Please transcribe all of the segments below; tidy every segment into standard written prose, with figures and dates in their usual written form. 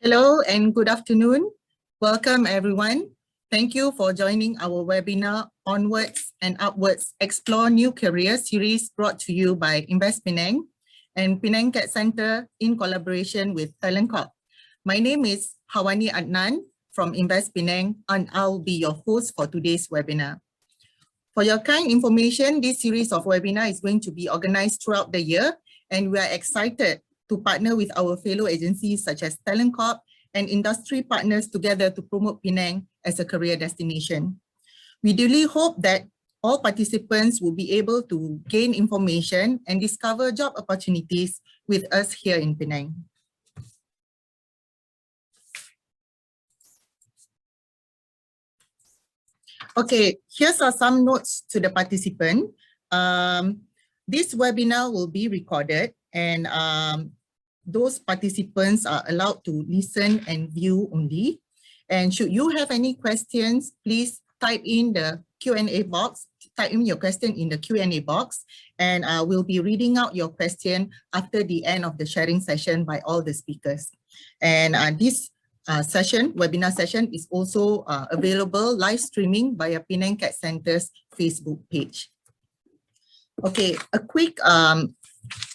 Hello and good afternoon. Welcome everyone. Thank you for joining our webinar Onwards and Upwards Explore New Careers series brought to you by Invest Penang and Penang Cat Center in collaboration with Talent Corp. My name is Hawani Adnan from Invest Penang and I'll be your host for today's webinar. For your kind information, this series of webinar is going to be organized throughout the year and we are excited to partner with our fellow agencies such as Talent Corp and industry partners together to promote Penang as a career destination. We duly hope that all participants will be able to gain information and discover job opportunities with us here in Penang. Okay, here's some notes to the participant. This webinar will be recorded and those participants are allowed to listen and view only. And should you have any questions, please type in the Q&A box, type in your question in the Q&A box, and we'll be reading out your question after the end of the sharing session by all the speakers. And this webinar session is also available live streaming via Penang Cat Center's Facebook page. Okay, a quick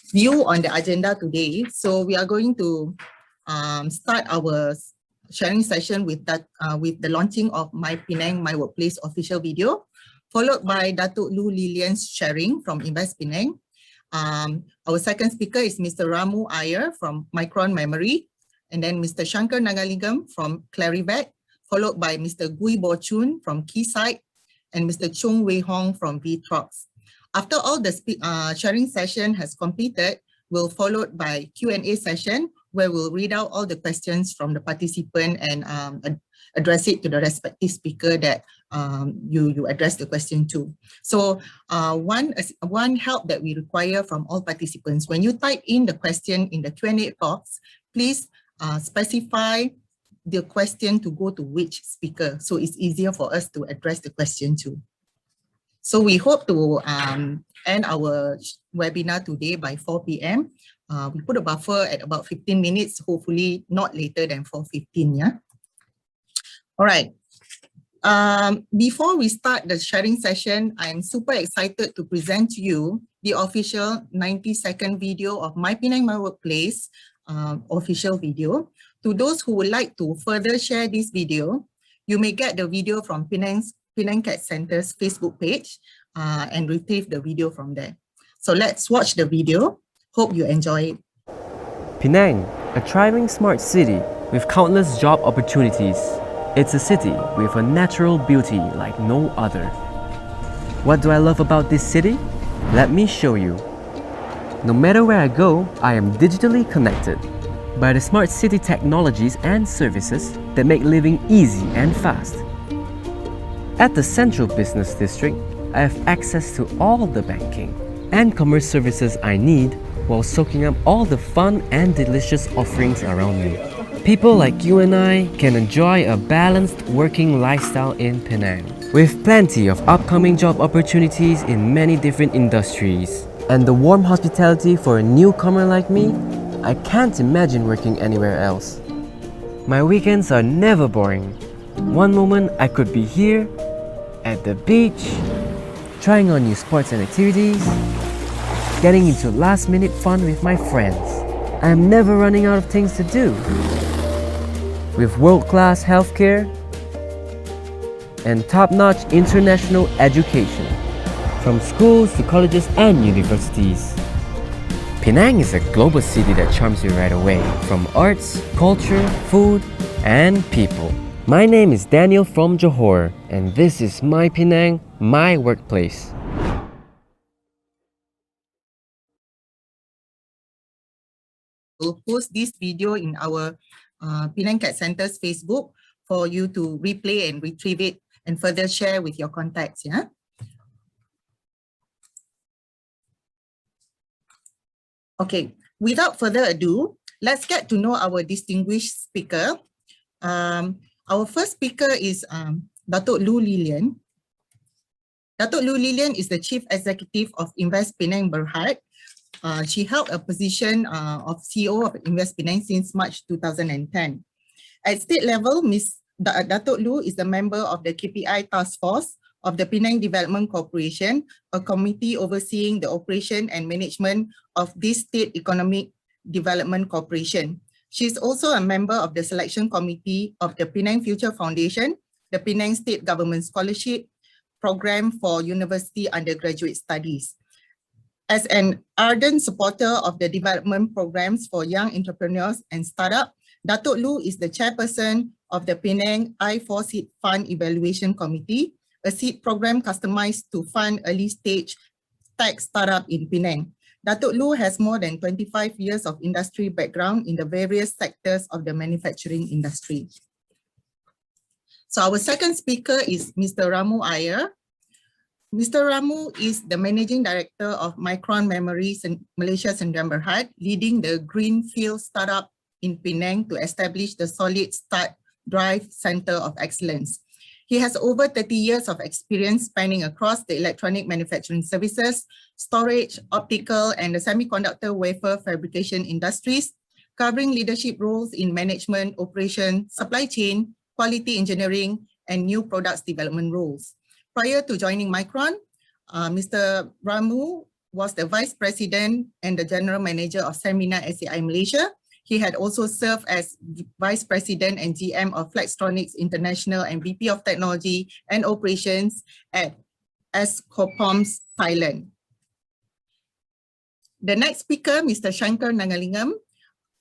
view on the agenda today. So we are going to start our sharing session with the launching of My Penang, My Workplace official video, followed by Datuk Lu Lilian's sharing from Invest Penang. Our second speaker is Mr. Ramu Iyer from Micron Memory, and then Mr. Shankar Nangalingam from Clarivet, followed by Mr. Gui Bauchun from Keysight, and Mr. Chung Wei Hong from VTrox. After all the sharing session has completed, we'll followed by Q&A session where we'll read out all the questions from the participant and address it to the respective speaker that you address the question to. So one help that we require from all participants, when you type in the question in the Q&A box, please specify the question to go to which speaker, so it's easier for us to address the question to. So we hope to end our webinar today by 4 p.m. We put a buffer at about 15 minutes, hopefully not later than 4:15, yeah? All right. Before we start the sharing session, I'm super excited to present to you the official 90-second video of My Penang, My Workplace official video. To those who would like to further share this video, you may get the video from Penang Cat Center's Facebook page and retrieve the video from there. So let's watch the video. Hope you enjoy it. Penang, a thriving smart city with countless job opportunities. It's a city with a natural beauty like no other. What do I love about this city? Let me show you. No matter where I go, I am digitally connected by the smart city technologies and services that make living easy and fast. At the Central Business District, I have access to all the banking and commerce services I need while soaking up all the fun and delicious offerings around me. People like you and I can enjoy a balanced working lifestyle in Penang, with plenty of upcoming job opportunities in many different industries. And the warm hospitality for a newcomer like me, I can't imagine working anywhere else. My weekends are never boring. One moment I could be here, at the beach, trying on new sports and activities, getting into last-minute fun with my friends. I am never running out of things to do. With world-class healthcare and top-notch international education, from schools to colleges and universities. Penang is a global city that charms you right away, from arts, culture, food, and people. My name is Daniel from Johor, and this is My Penang, My Workplace. We'll post this video in our Penang Cat Center's Facebook for you to replay and retrieve it and further share with your contacts, yeah? Okay, without further ado, let's get to know our distinguished speaker. Our first speaker is Datuk Lu Lilian. Datuk Lu Lilian is the Chief Executive of Invest Penang Berhad. She held a position of CEO of Invest Penang since March 2010. At state level, Datuk Lu is a member of the KPI Task Force of the Penang Development Corporation, a committee overseeing the operation and management of this state economic development corporation. She is also a member of the selection committee of the Penang Future Foundation, the Penang State Government Scholarship Program for University Undergraduate Studies. As an ardent supporter of the development programs for young entrepreneurs and startups, Datuk Lu is the chairperson of the Penang I4 Seed Fund Evaluation Committee, a seed program customized to fund early stage tech startup in Penang. Datuk Lu has more than 25 years of industry background in the various sectors of the manufacturing industry. So our second speaker is Mr. Ramu Iyer. Mr. Ramu is the Managing Director of Micron Memories in Malaysia Sdn Bhd, leading the Greenfield startup in Penang to establish the Solid Start Drive Center of Excellence. He has over 30 years of experience spanning across the electronic manufacturing services, storage, optical, and the semiconductor wafer fabrication industries, covering leadership roles in management, operation, supply chain, quality engineering, and new products development roles. Prior to joining Micron, Mr. Ramu was the Vice President and the General Manager of Semina SAI Malaysia. He had also served as Vice President and GM of Flextronics International and VP of Technology and Operations at Escopoms, Thailand. The next speaker, Mr. Shankar Nangalingam,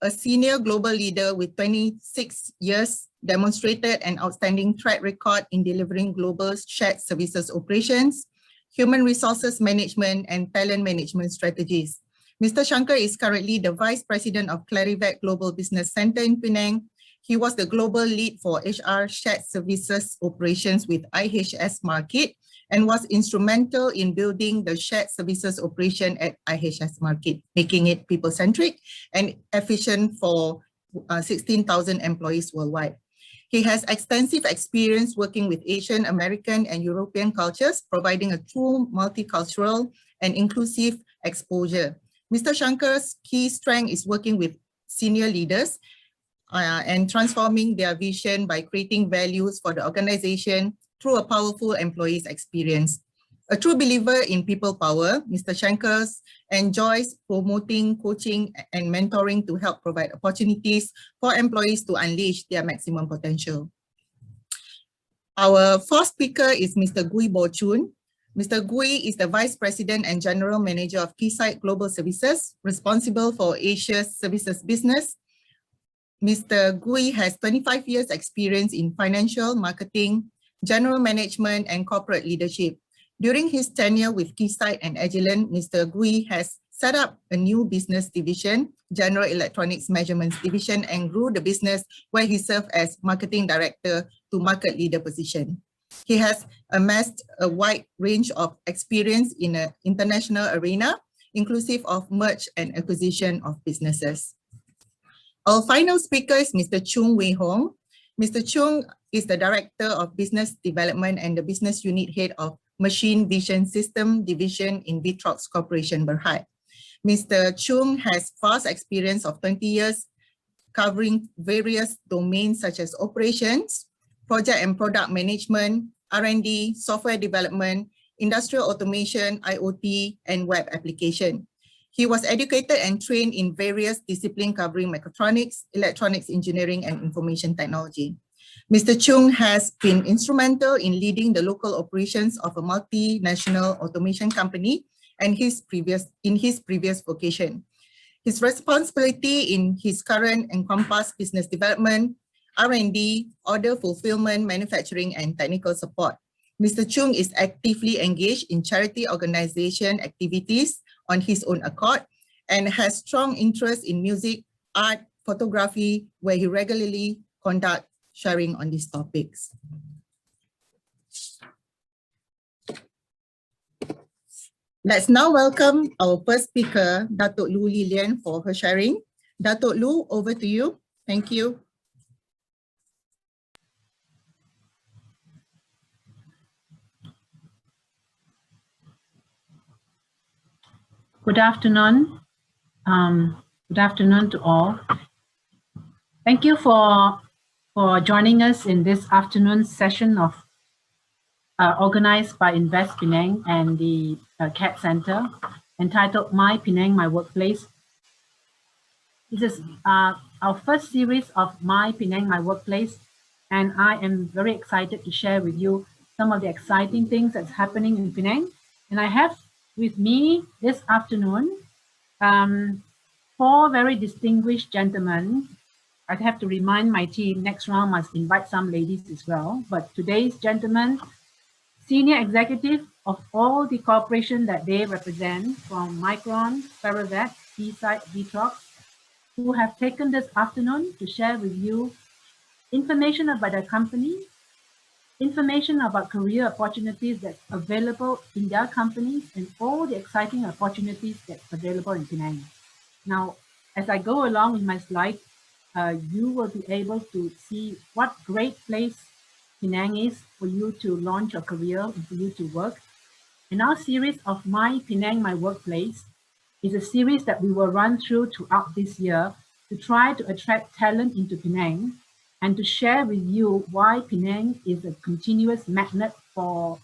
a senior global leader with 26 years, demonstrated an outstanding track record in delivering global shared services operations, human resources management, and talent management strategies. Mr. Shankar is currently the Vice President of Clarivac Global Business Center in Penang. He was the global lead for HR shared services operations with IHS Markit and was instrumental in building the shared services operation at IHS Markit, making it people-centric and efficient for 16,000 employees worldwide. He has extensive experience working with Asian, American, and European cultures, providing a true multicultural and inclusive exposure. Mr. Shankar's key strength is working with senior leaders and transforming their vision by creating values for the organization through a powerful employees experience. A true believer in people power, Mr. Shankar enjoys promoting, coaching, and mentoring to help provide opportunities for employees to unleash their maximum potential. Our fourth speaker is Mr. Gui Bauchun. Mr. Gui is the Vice President and General Manager of Keysight Global Services, responsible for Asia's services business. Mr. Gui has 25 years experience in financial, marketing, general management, and corporate leadership. During his tenure with Keysight and Agilent, Mr. Gui has set up a new business division, General Electronics Measurements Division, and grew the business where he served as Marketing Director to market leader position. He has amassed a wide range of experience in an international arena, inclusive of merge and acquisition of businesses. Our final speaker is Mr. Chung Wei Hong. Mr. Chung is the Director of Business Development and the Business Unit Head of Machine Vision System Division in Vitrox Corporation Berhad. Mr. Chung has vast experience of 20 years covering various domains such as operations, project and product management, R&D, software development, industrial automation, IoT, and web application. He was educated and trained in various disciplines covering mechatronics, electronics engineering, and information technology. Mr. Chung has been instrumental in leading the local operations of a multinational automation company and in his previous vocation. His responsibility in his current encompass business development, R&D, order fulfillment, manufacturing, and technical support. Mr. Chung is actively engaged in charity organization activities on his own accord and has strong interest in music, art, photography, where he regularly conducts sharing on these topics. Let's now welcome our first speaker, Datuk Lu Lilian, for her sharing. Datuk Lu, over to you. Thank you. Good afternoon. Good afternoon to all. Thank you for for joining us in this afternoon session of organized by Invest Penang and the CAT Center, entitled My Penang, My Workplace. This is our first series of My Penang, My Workplace, and I am very excited to share with you some of the exciting things that's happening in Penang. And I have with me this afternoon four very distinguished gentlemen. I have to remind my team next round must invite some ladies as well. But today's gentlemen, senior executive of all the corporation that they represent, from Micron, Paravet, Keysight, Vitrox, who have taken this afternoon to share with you information about their company, information about career opportunities that's available in their companies, and all the exciting opportunities that's available in Penang. Now, as I go along with my slide, you will be able to see what great place Penang is for you to launch your career and for you to work. And our series of My Penang, My Workplace is a series that we will run through throughout this year to try to attract talent into Penang and to share with you why Penang is a continuous magnet for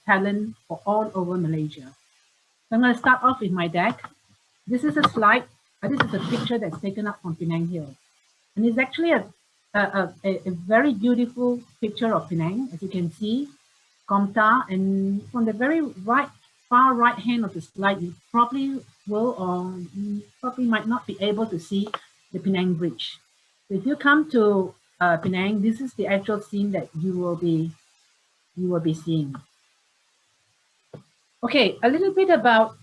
talent for all over Malaysia. So I'm going to start off with my deck. This is a slide, this is a picture that's taken up from Penang Hill. And it's actually a very beautiful picture of Penang, as you can see, Komta, and from the very far right hand of the slide, you probably will or you probably might not be able to see the Penang Bridge. So if you come to Penang, this is the actual scene that you will be seeing. Okay, a little bit about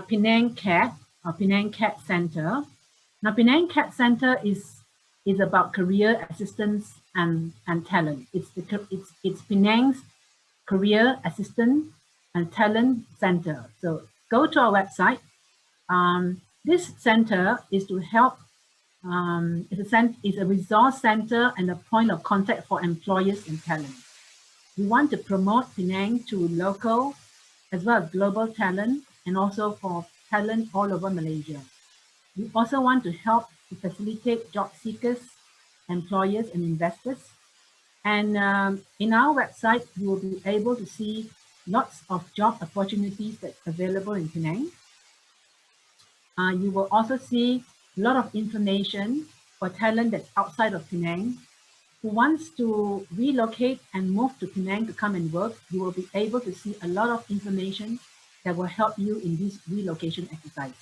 Penang CAT, or Penang CAT Center. Now, Penang CAT Center is about career assistance and talent. It's Penang's Career Assistance and Talent Center. So go to our website. This center is to help. It's a resource center and a point of contact for employers and talent. We want to promote Penang to local as well as global talent, and also for talent all over Malaysia. We also want to help to facilitate job seekers, employers, and investors. And in our website, you will be able to see lots of job opportunities that's available in Penang. You will also see a lot of information for talent that's outside of Penang who wants to relocate and move to Penang to come and work. You will be able to see a lot of information that will help you in this relocation exercise.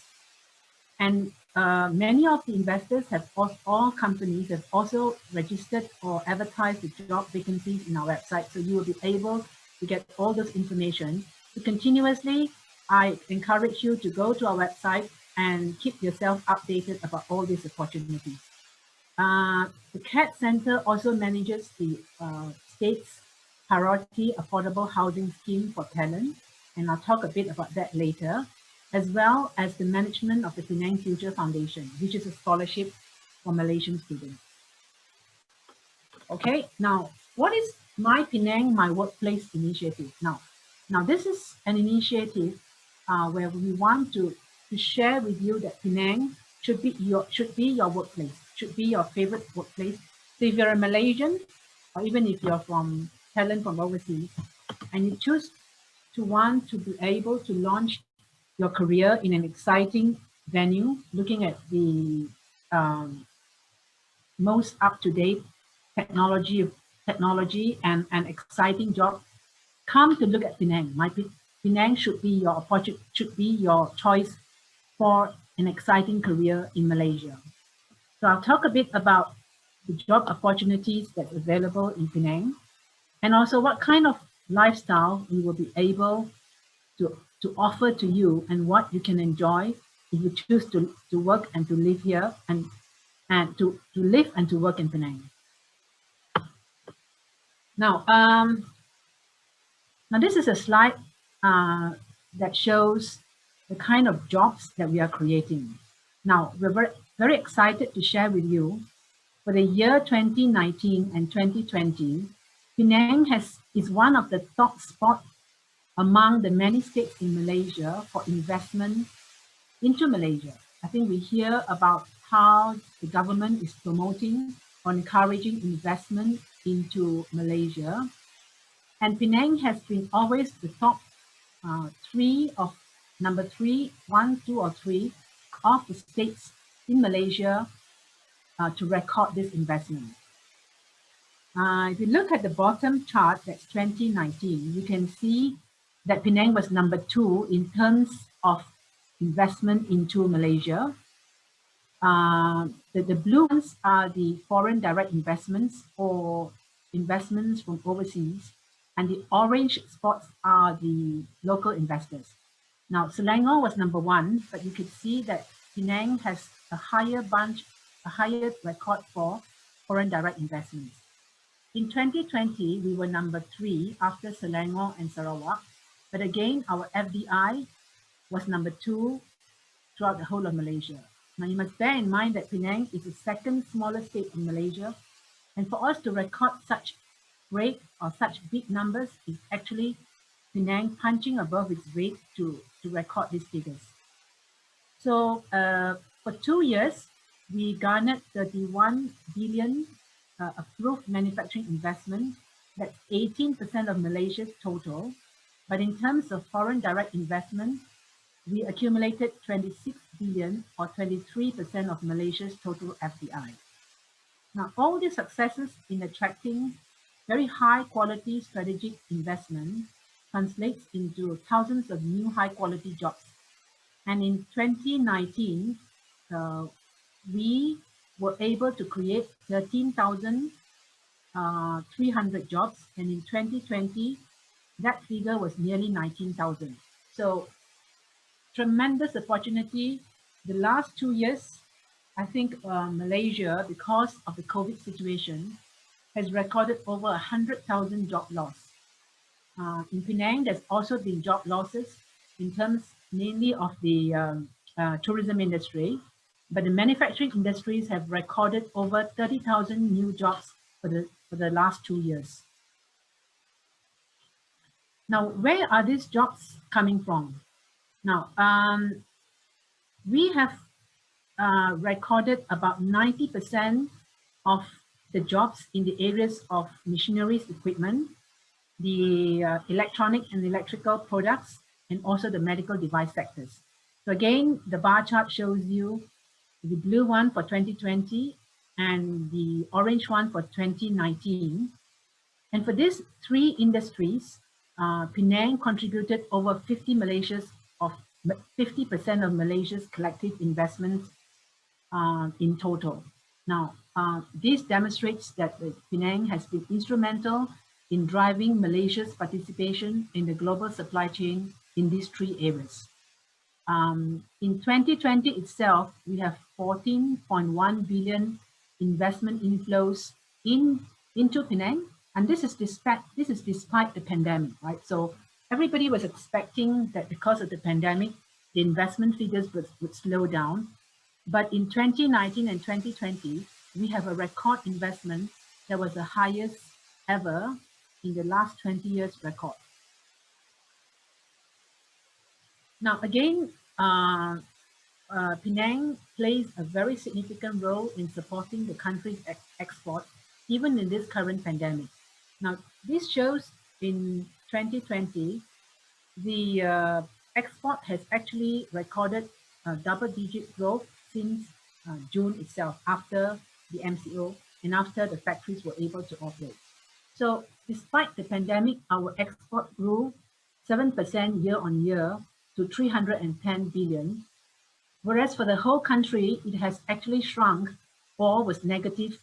And many of the investors all companies have also registered or advertised the job vacancies in our website. So you will be able to get all this information. So continuously, I encourage you to go to our website and keep yourself updated about all these opportunities. The CAT Center also manages the state's priority affordable housing scheme for talent, and I'll talk a bit about that later, as well as the management of the Penang Future Foundation, which is a scholarship for Malaysian students. Okay, now what is My Penang, My Workplace initiative? Now this is an initiative where we want to share with you that Penang should be your workplace, should be your favorite workplace. So if you're a Malaysian, or even if you're from talent from overseas, and you choose to want to be able to launch your career in an exciting venue, looking at the most up-to-date technology and exciting job, come to look at Penang. Penang should be your choice for an exciting career in Malaysia. So I'll talk a bit about the job opportunities that's available in Penang, and also what kind of lifestyle we will be able to offer to you and what you can enjoy if you choose to work and to live here and to live and to work in Penang. Now, now this is a slide that shows the kind of jobs that we are creating. Now, we're very excited to share with you for the year 2019 and 2020, Penang is one of the top spots among the many states in Malaysia for investment into Malaysia. I think we hear about how the government is promoting on encouraging investment into Malaysia. And Penang has been always the top number three, one, two, or three of the states in Malaysia to record this investment. If you look at the bottom chart, that's 2019, you can see that Penang was number 2 in terms of investment into Malaysia. The blue ones are the foreign direct investments or investments from overseas, and the orange spots are the local investors. Now, Selangor was number 1, but you could see that Penang has a higher record for foreign direct investments. In 2020, we were number 3 after Selangor and Sarawak, but again, our FDI was number 2 throughout the whole of Malaysia. Now, you must bear in mind that Penang is the second smallest state in Malaysia, and for us to record such great or such big numbers is actually Penang punching above its weight to record these figures. So for 2 years, we garnered 31 billion approved manufacturing investment. That's 18% of Malaysia's total. But in terms of foreign direct investment, we accumulated 26 billion or 23% of Malaysia's total FDI. Now, all these successes in attracting very high quality strategic investment translates into thousands of new high quality jobs. And in 2019, we were able to create 13,300 jobs. And in 2020, that figure was nearly 19,000. So tremendous opportunity. The last 2 years, I think Malaysia, because of the COVID situation, has recorded over 100,000 job loss. In Penang, there's also been job losses in terms mainly of the tourism industry, but the manufacturing industries have recorded over 30,000 new jobs for the last 2 years. Now, where are these jobs coming from? Now, we have recorded about 90% of the jobs in the areas of machineries, equipment, the electronic and electrical products, and also the medical device sectors. So again, the bar chart shows you the blue one for 2020 and the orange one for 2019. And for these 3 industries, Penang contributed over 50% of Malaysia's collective investments in total. Now, this demonstrates that Penang has been instrumental in driving Malaysia's participation in the global supply chain in these 3 areas. In 2020 itself, we have 14.1 billion investment inflows into Penang, and this is despite the pandemic, right? So everybody was expecting that because of the pandemic, the investment figures would slow down. But in 2019 and 2020, we have a record investment that was the highest ever in the last 20 years record. Now, again, Penang plays a very significant role in supporting the country's export, even in this current pandemic. Now, this shows in 2020, the export has actually recorded double-digit growth since June itself, after the MCO and after the factories were able to operate. So despite the pandemic, our export grew 7% year on year to 310 billion, whereas for the whole country, it has actually shrunk or was negative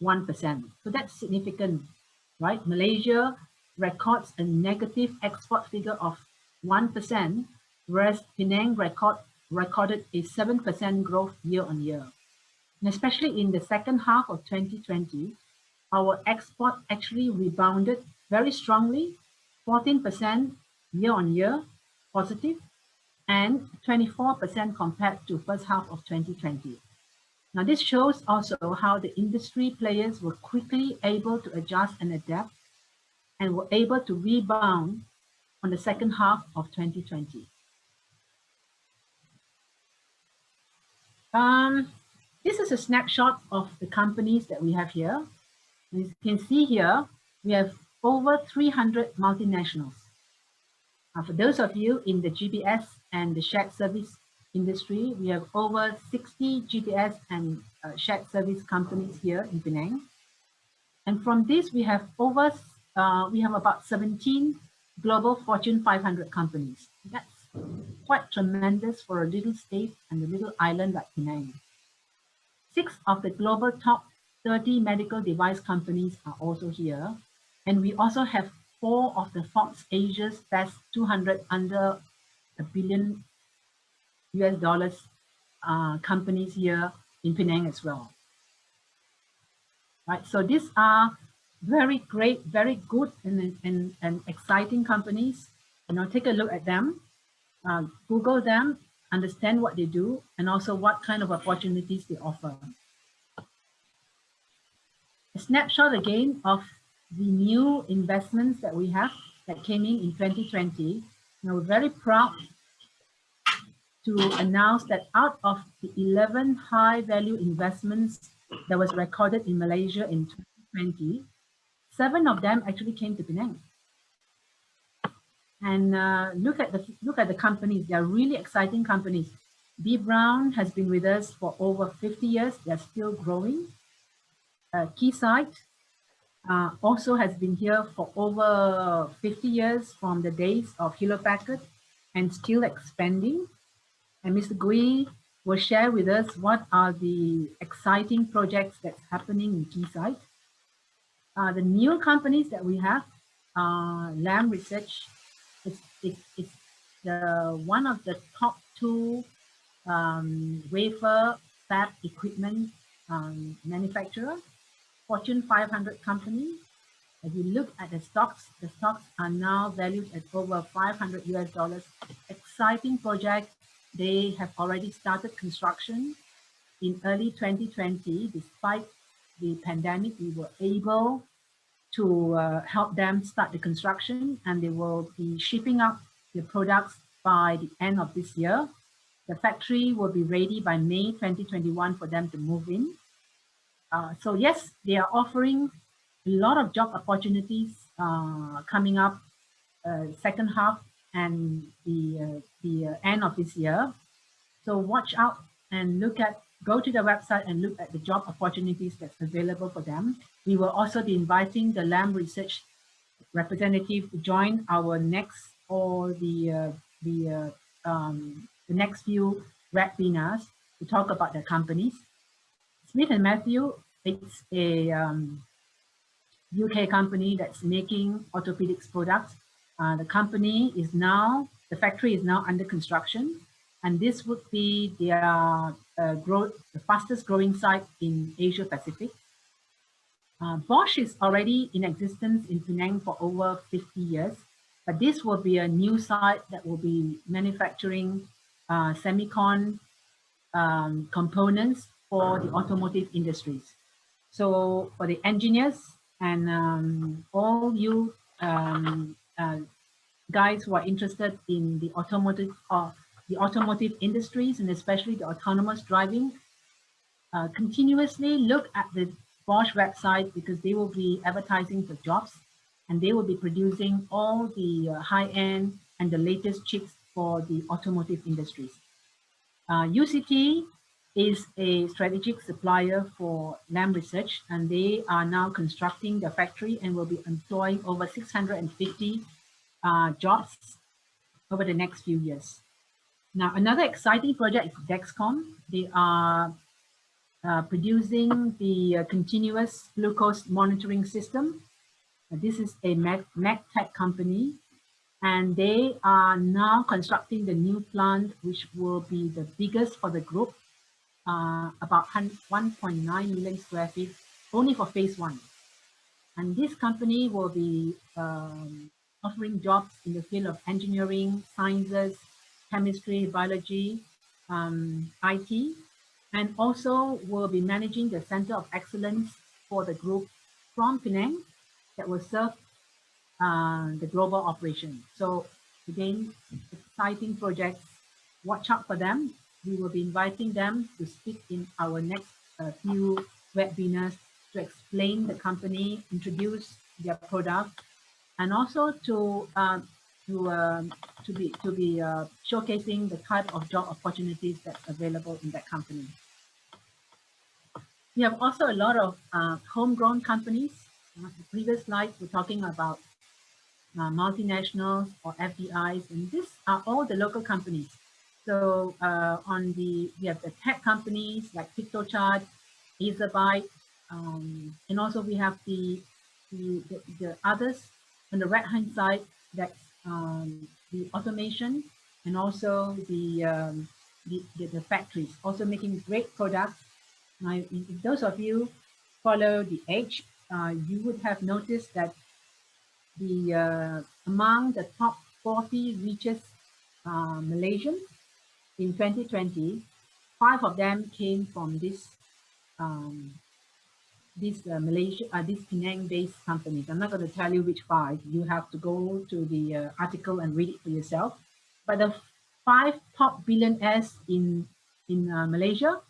1%. So that's significant, right? Malaysia records a negative export figure of 1%, whereas Penang recorded a 7% growth year on year. And especially in the second half of 2020, our export actually rebounded very strongly, 14% year on year positive, and 24% compared to first half of 2020. Now, this shows also how the industry players were quickly able to adjust and adapt and were able to rebound on the second half of 2020. This is a snapshot of the companies that we have here. As you can see here, we have over 300 multinationals. For those of you in the GPS and the shared service industry, we have over 60 GPS and shared service companies here in Penang. And from this, we have about 17 global Fortune 500 companies. That's quite tremendous for a little state and a little island like Penang. 6 of the global top 30 medical device companies are also here. And we also have 4 of the Forbes Asia's best 200 under $1 billion companies here in Penang as well. Right, so these are very great, very good and exciting companies. Take a look at them, Google them, understand what they do, and also what kind of opportunities they offer. A snapshot again of the new investments that we have that came in 2020. We're very proud to announce that out of the 11 high value investments that was recorded in Malaysia in 2020, 7 of them actually came to Penang. And look at the companies. They are really exciting companies. B. Brown has been with us for over 50 years. They're still growing. Keysight also has been here for over 50 years from the days of Hewlett Packard and still expanding. And Mr. Gui will share with us what are the exciting projects that's happening in Keysight. The new companies that we have, Lam Research, it's one of the top 2 wafer fab equipment manufacturer, Fortune 500 company. If you look at the stocks are now valued at over $500. Exciting project. They have already started construction in early 2020. Despite the pandemic, we were able to help them start the construction, and they will be shipping out the products by the end of this year. The factory will be ready by May 2021 for them to move in. So yes, they are offering a lot of job opportunities coming up second half and the end of this year. So watch out and go to the website and look at the job opportunities that's available for them. We will also be inviting the Lam Research representative to join our next or the next few webinars to talk about the companies. Smith & Matthew, it's a UK company that's making orthopedics products. The factory is now under construction, and this would be their the fastest growing site in Asia Pacific. Bosch is already in existence in Penang for over 50 years, but this will be a new site that will be manufacturing semicon components for the automotive industries. So for the engineers and all you guys who are interested in the automotive industries and especially the autonomous driving, continuously look at the Bosch website, because they will be advertising for jobs and they will be producing all the high-end and the latest chips for the automotive industries. UCT is a strategic supplier for Lam Research, and they are now constructing the factory and will be employing over 650 jobs over the next few years. Now, another exciting project is Dexcom. They are producing the continuous glucose monitoring system. This is a Meditech company, and they are now constructing the new plant, which will be the biggest for the group, about 1.9 million square feet, only for phase 1. And this company will be offering jobs in the field of engineering, sciences, chemistry, biology, IT, and also will be managing the Center of Excellence for the group from Penang that will serve the global operation. So again, exciting projects, watch out for them. we will be inviting them to speak in our next few webinars to explain the company, introduce their product, and also to be showcasing the type of job opportunities that's available in that company. We have also a lot of homegrown companies. The previous slides were talking about multinationals or FDIs, and these are all the local companies. So we have the tech companies like PictoChart, Azabyte, and also we have the others on the right hand side, that's the automation, and also the factories also making great products. Now, if those of you follow the age, you would have noticed that among the top 40 richest Malaysians in 2020, 5 of them came from these Penang-based companies. I'm not going to tell you which 5. You have to go to the article and read it for yourself. But the 5 top billionaires in Malaysia,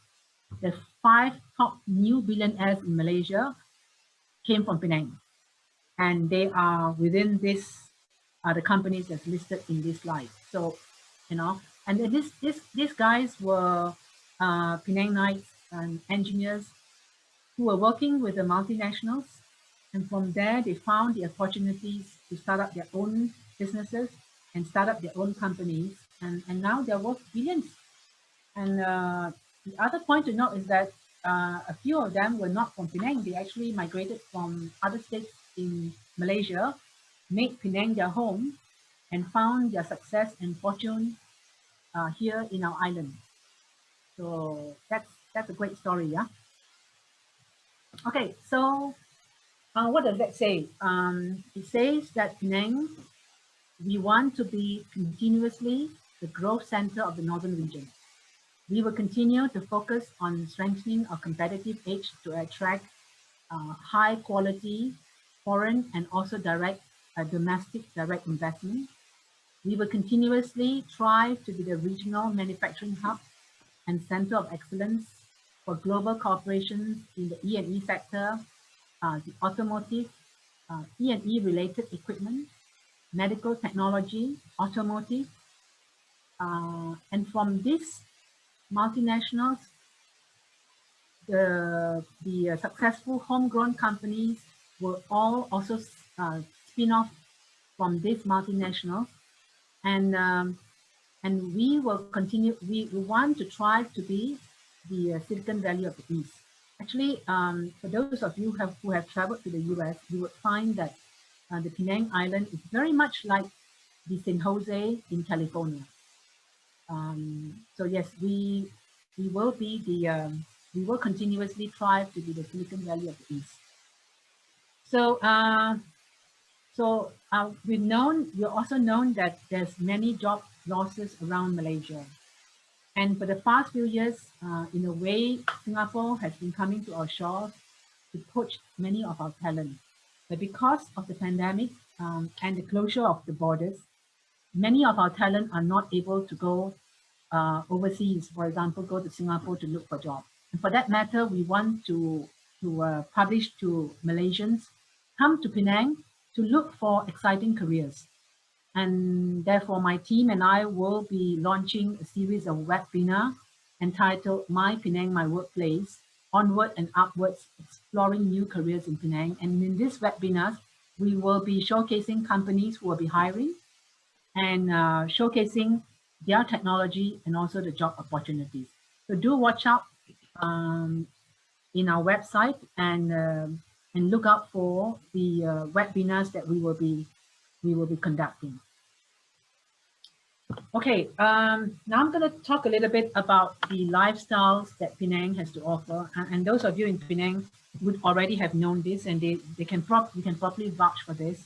the 5 top new billionaires in Malaysia came from Penang. And they are within this, the companies that's listed in this slide. So, you know, and these guys were Penangites and engineers who were working with the multinationals. And from there, they found the opportunities to start up their own businesses and start up their own companies. And now they're worth billions. And the other point to note is that a few of them were not from Penang. They actually migrated from other states in Malaysia, made Penang their home, and found their success and fortune here in our island. So that's a great story, yeah. Okay, so what does that say? It says that Penang, we want to be continuously the growth center of the northern region. We will continue to focus on strengthening our competitive edge to attract high quality foreign and also domestic direct investment. We will continuously strive to be the regional manufacturing hub and center of excellence for global corporations in the E&E sector, the automotive, E&E related equipment, medical technology, automotive, and from these multinationals, the successful homegrown companies will all also spin off from these multinationals, and we will continue. We want to try to be the Silicon Valley of the East. Actually, for those of you who have traveled to the US, you would find that the Penang Island is very much like the San Jose in California. So yes, we will be we will continuously strive to be the Silicon Valley of the East. So we're also known that there's many job losses around Malaysia. And for the past few years, in a way, Singapore has been coming to our shores to poach many of our talent. But because of the pandemic and the closure of the borders, many of our talent are not able to go overseas, for example, go to Singapore to look for jobs. And for that matter, we want to publish to Malaysians, come to Penang to look for exciting careers. And therefore, my team and I will be launching a series of webinars entitled My Penang, My Workplace, Onward and Upwards, Exploring New Careers in Penang. And in this webinars, we will be showcasing companies who will be hiring and showcasing their technology and also the job opportunities. So do watch out in our website and look out for the webinars that we will be conducting. Okay, now I'm going to talk a little bit about the lifestyles that Penang has to offer. And those of you in Penang would already have known this, and you can probably vouch for this.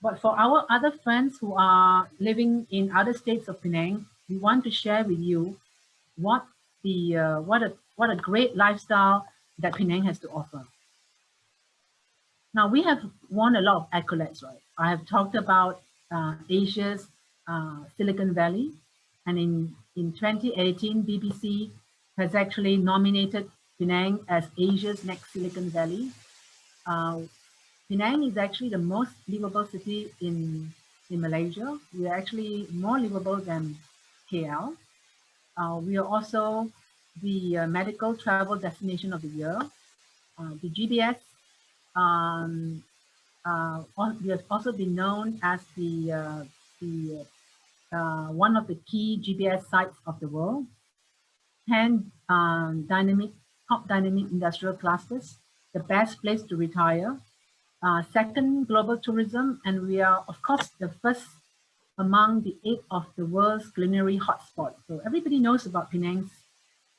But for our other friends who are living in other states of Penang, we want to share with you what a great lifestyle that Penang has to offer. Now, we have won a lot of accolades, right? I have talked about Asia's Silicon Valley, and in in 2018, BBC has actually nominated Penang as Asia's next Silicon Valley. Penang is actually the most livable city in Malaysia. We are actually more livable than KL. We are also the medical travel destination of the year. The GBS, we have also been known as one of the key GBS sites of the world. 10 top dynamic industrial clusters, the best place to retire. Second, global tourism, and we are, of course, the first among the 8 of the world's culinary hotspots. So everybody knows about Penang's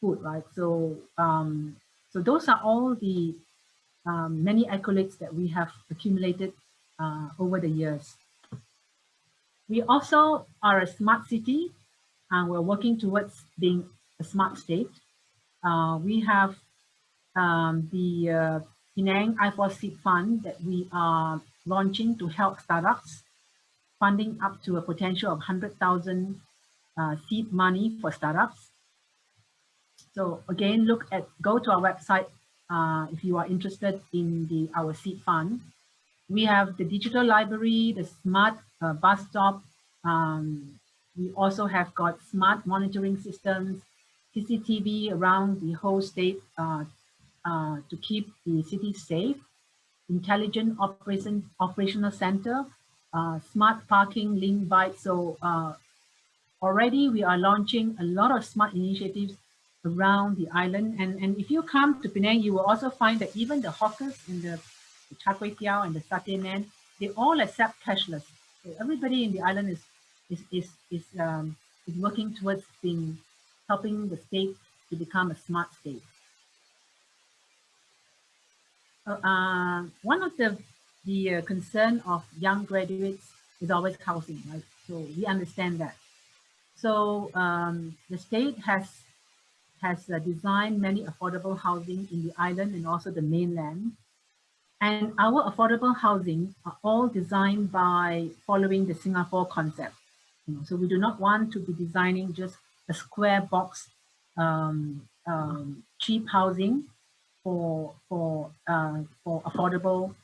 food, right? So, so those are all the many accolades that we have accumulated over the years. We also are a smart city, and we're working towards being a smart state. We have the Penang I4 Seed Fund that we are launching to help startups, funding up to a potential of 100,000 seed money for startups. So again, go to our website if you are interested in our seed fund. We have the digital library, the smart bus stop. We also have got smart monitoring systems, CCTV around the whole state to keep the city safe, intelligent operational center, smart parking, link bike. So already we are launching a lot of smart initiatives around the island. And if you come to Penang, you will also find that even the hawkers and the char kway teow and the satay man, they all accept cashless. So everybody in the island is working towards helping the state to become a smart state. One of the concern of young graduates is always housing, right? So we understand that. So the state has designed many affordable housing in the island and also the mainland. And our affordable housing are all designed by following the Singapore concept. So we do not want to be designing just a square box cheap housing for affordable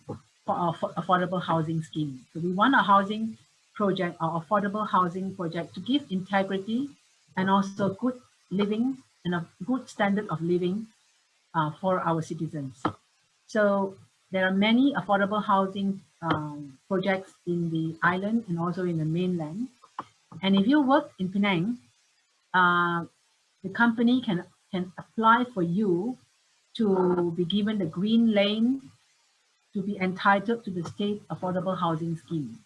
housing scheme. So we want a housing project, our affordable housing project, to give integrity and also good living and a good standard of living for our citizens. So there are many affordable housing projects in the island and also in the mainland. And if you work in Penang, the company can apply for you to be given the green lane to be entitled to the state affordable housing scheme.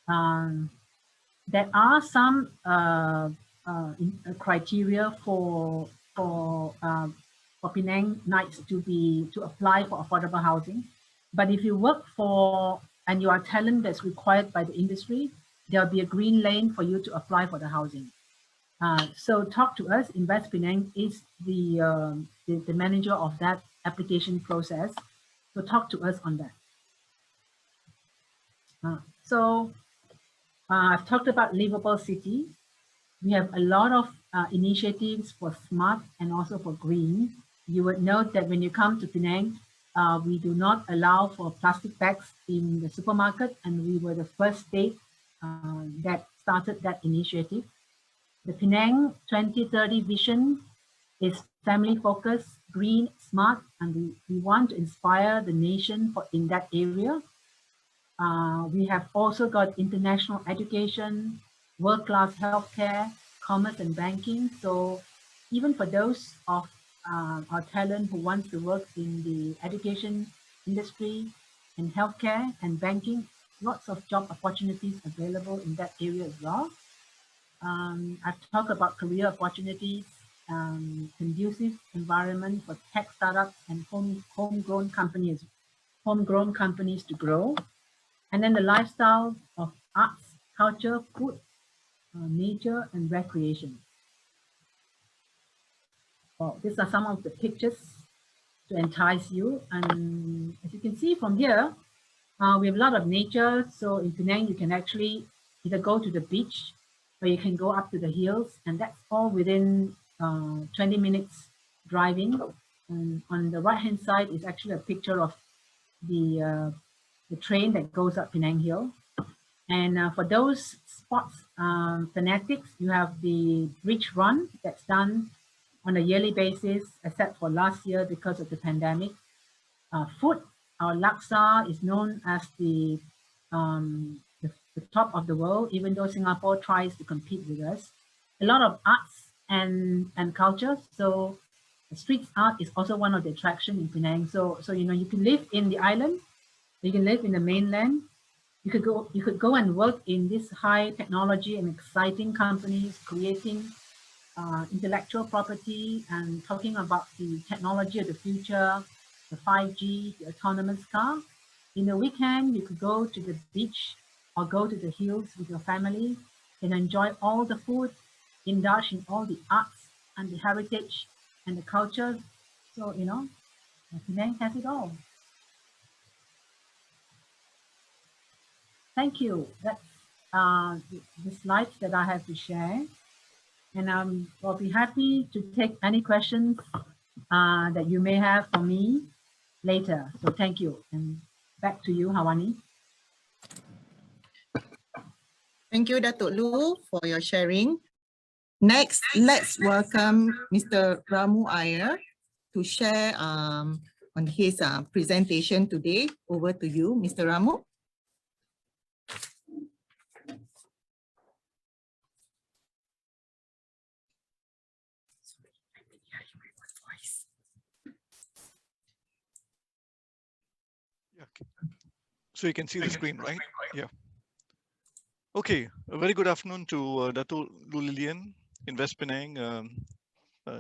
There are some criteria for Penangites to apply for affordable housing. But if you work and you are talent that's required by the industry, there'll be a green lane for you to apply for the housing. So talk to us. Invest Penang is the manager of that application process. So talk to us on that. I've talked about livable city. We have a lot of initiatives for smart and also for green. You would note that when you come to Penang, we do not allow for plastic bags in the supermarket, and we were the first state that started that initiative. The Penang 2030 vision is family focused, green, smart, and we want to inspire the nation in that area. We have also got international education, world-class healthcare, commerce and banking. So even for those of our talent who wants to work in the education industry and healthcare and banking, lots of job opportunities available in that area as well. I've talked about career opportunities, conducive environment for tech startups and homegrown companies to grow. And then the lifestyle of arts, culture, food, nature, and recreation. Well, these are some of the pictures to entice you. And as you can see from here, we have a lot of nature. So in Penang, you can actually either go to the beach, where you can go up to the hills, and that's all within 20 minutes driving. And on the right hand side is actually a picture of the train that goes up Penang Hill. And for those sports fanatics, you have the bridge run that's done on a yearly basis, except for last year because of the pandemic. Food, our laksa is known as the top of the world, even though Singapore tries to compete with us. A lot of arts and culture. So street art is also one of the attractions in Penang. So you know, you can live in the island, you can live in the mainland. You could go and work in these high technology and exciting companies, creating intellectual property and talking about the technology of the future, the 5G, the autonomous car. In the weekend, you could go to the beach or go to the hills with your family and enjoy all the food, indulge in all the arts and the heritage and the culture. So, you know, Penang has it all. Thank you. That's the slides that I have to share. And I'll be happy to take any questions that you may have for me later. So thank you. And back to you, Hawani. Thank you, Datuk Lu, for your sharing. Next, let's welcome Mr. Ramu Iyer to share on his presentation today. Over to you, Mr. Ramu. So you can see the screen, right? Yeah. Okay, a very good afternoon to Dato' Lu Lilian, Invest Penang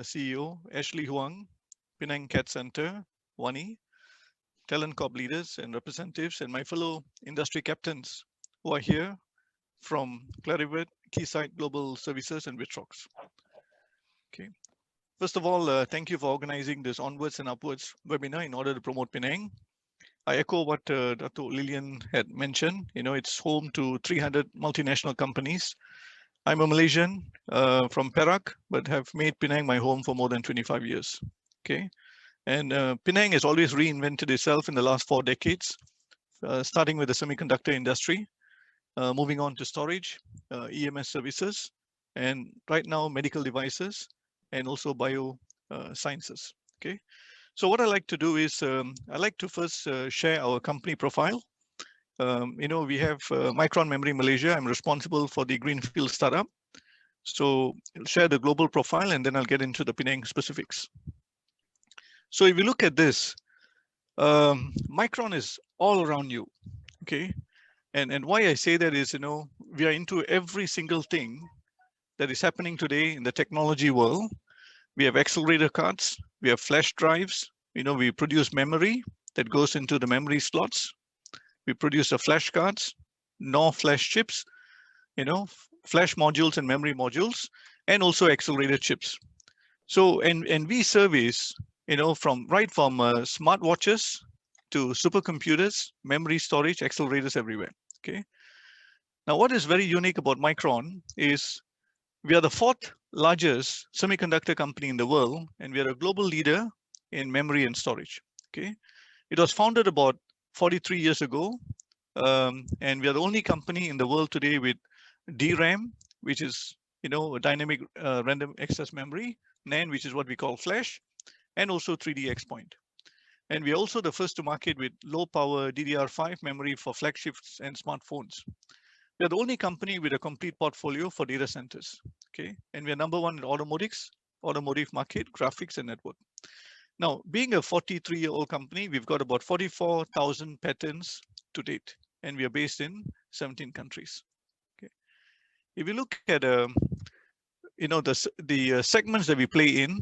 CEO, Ashley Huang, Penang Cat Center, Wani, Talent Corp leaders and representatives, and my fellow industry captains who are here from Clarivate, Keysight Global Services, and Witrox. Okay. First of all, thank you for organizing this Onwards and Upwards webinar in order to promote Penang. I echo what Dr. Lilian had mentioned. You know, it's home to 300 multinational companies. I'm a Malaysian from Perak, but have made Penang my home for more than 25 years. Okay, and Penang has always reinvented itself in the last 4 decades, starting with the semiconductor industry, moving on to storage, EMS services, and right now medical devices, and also bio sciences. Okay. So what I like to do is I like to first share our company profile. You know, we have Micron Memory Malaysia. I'm responsible for the Greenfield startup. So I'll share the global profile and then I'll get into the Penang specifics. So if you look at this, Micron is all around you, okay? And why I say that is, you know, we are into every single thing that is happening today in the technology world. We have accelerator cards, we have flash drives, you know, we produce memory that goes into the memory slots. We produce the flash cards, NOR flash chips, you know, flash modules and memory modules, and also accelerator chips. So, and we service, you know, from smartwatches to supercomputers, memory storage, accelerators everywhere, okay? Now, what is very unique about Micron is we are the 4th largest semiconductor company in the world, and we are a global leader in memory and storage. Okay, it was founded about 43 years ago, and we are the only company in the world today with DRAM, which is, you know, a dynamic random access memory, NAND, which is what we call flash, and also 3D XPoint. And we are also the first to market with low power DDR5 memory for flagships and smartphones. We are the only company with a complete portfolio for data centers. Okay, and we are number 1 in automotive market, graphics, and network. Now, being a 43-year-old company, we've got about 44,000 patents to date, and we are based in 17 countries. Okay, if you look at you know, the segments that we play in,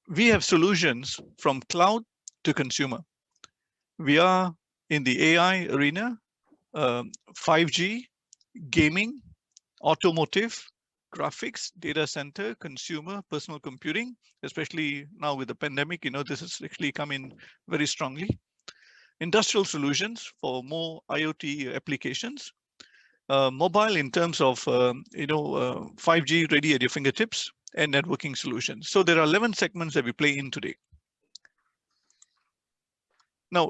we have solutions from cloud to consumer. We are in the AI arena, 5G, gaming, automotive, graphics, data center, consumer, personal computing, especially now with the pandemic, you know, this has actually come in very strongly. Industrial solutions for more IoT applications, mobile in terms of 5G ready at your fingertips, and networking solutions. So there are 11 segments that we play in today. Now,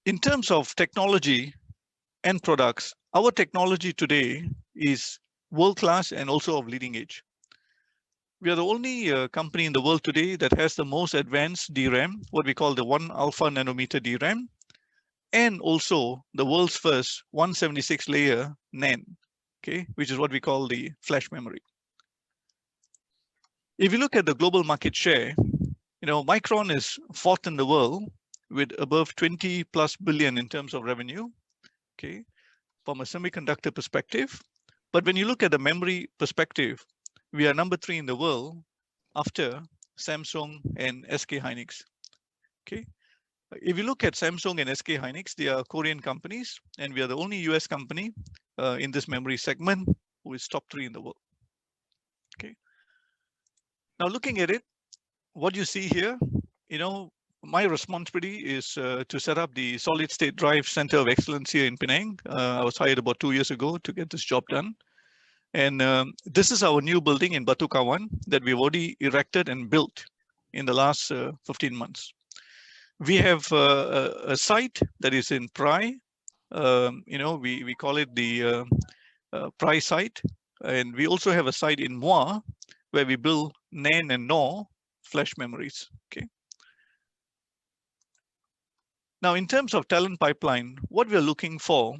in terms of technology and products, our technology today is world-class and also of leading edge. We are the only company in the world today that has the most advanced DRAM, what we call the 1 alpha nanometer DRAM, and also the world's first 176 layer NAND, okay, which is what we call the flash memory. If you look at the global market share, Micron is fourth in the world with above 20 plus billion in terms of revenue, okay, from a semiconductor perspective. But when you look at the memory perspective, we are number 3 in the world after Samsung and SK Hynix, okay. If you look at Samsung and SK Hynix, they are Korean companies, and we are the only US company in this memory segment who is top 3 in the world, okay. Now looking at it, what you see here, my responsibility is to set up the solid state drive center of excellence here in Penang. I was hired about 2 years ago to get this job done. And this is our new building in Batu Kawan that we've already erected and built in the last 15 months. We have a site that is in Prai. We call it the Prai site. And we also have a site in Muar where we build NAND and NOR flash memories, okay. Now, in terms of talent pipeline, what we're looking for,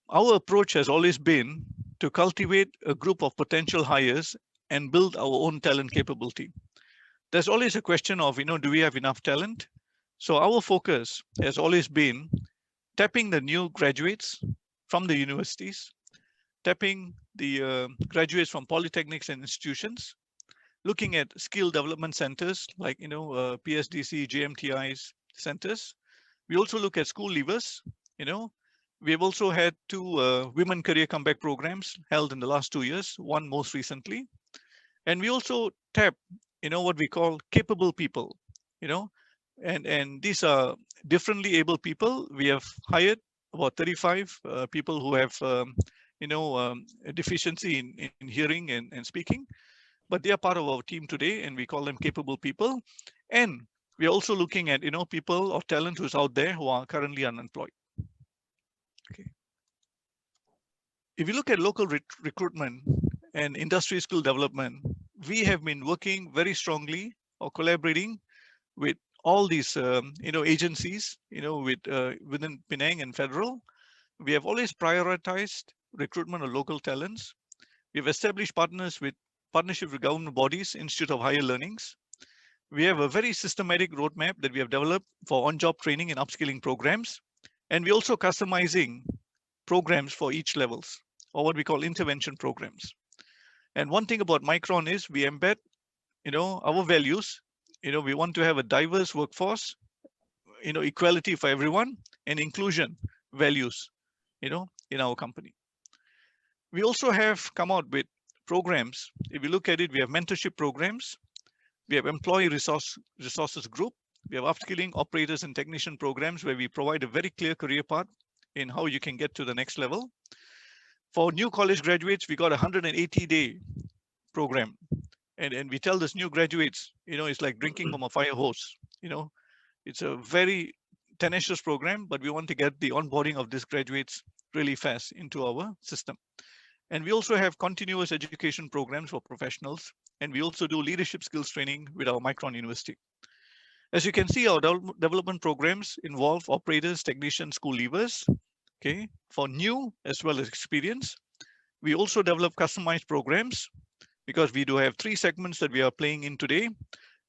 our approach has always been to cultivate a group of potential hires and build our own talent capability. There's always a question of, do we have enough talent? So our focus has always been tapping the new graduates from the universities, tapping the graduates from polytechnics and institutions, looking at skill development centers like, PSDC, JMTIs centers. We also look at school leavers. We have also had 2 women career comeback programs held in the last 2 years, one most recently. And we also tap, what we call capable people, and these are differently able people. We have hired about 35 people who have, a deficiency in hearing and speaking, but they are part of our team today, and we call them capable people. And we're also looking at, people or talent who's out there who are currently unemployed. Okay. If you look at local recruitment and industry skill development, we have been working very strongly or collaborating with all these, agencies, within Penang and Federal. We have always prioritized recruitment of local talents. We've established partnership with government bodies, Institute of Higher Learnings. We have a very systematic roadmap that we have developed for on-job training and upskilling programs. And we're also customizing programs for each levels, or what we call intervention programs. And one thing about Micron is we embed, our values. We want to have a diverse workforce, equality for everyone, and inclusion values, in our company. We also have come out with programs. If you look at it, we have mentorship programs. We have employee resources group. We have upskilling operators and technician programs where we provide a very clear career path in how you can get to the next level. For new college graduates, we got a 180-day program. And we tell this new graduates, it's like drinking from a fire hose. It's a very tenacious program, but we want to get the onboarding of these graduates really fast into our system. And we also have continuous education programs for professionals. And we also do leadership skills training with our Micron University. As you can see, our development programs involve operators, technicians, school leavers, okay, for new as well as experience. We also develop customized programs because we do have 3 segments that we are playing in today.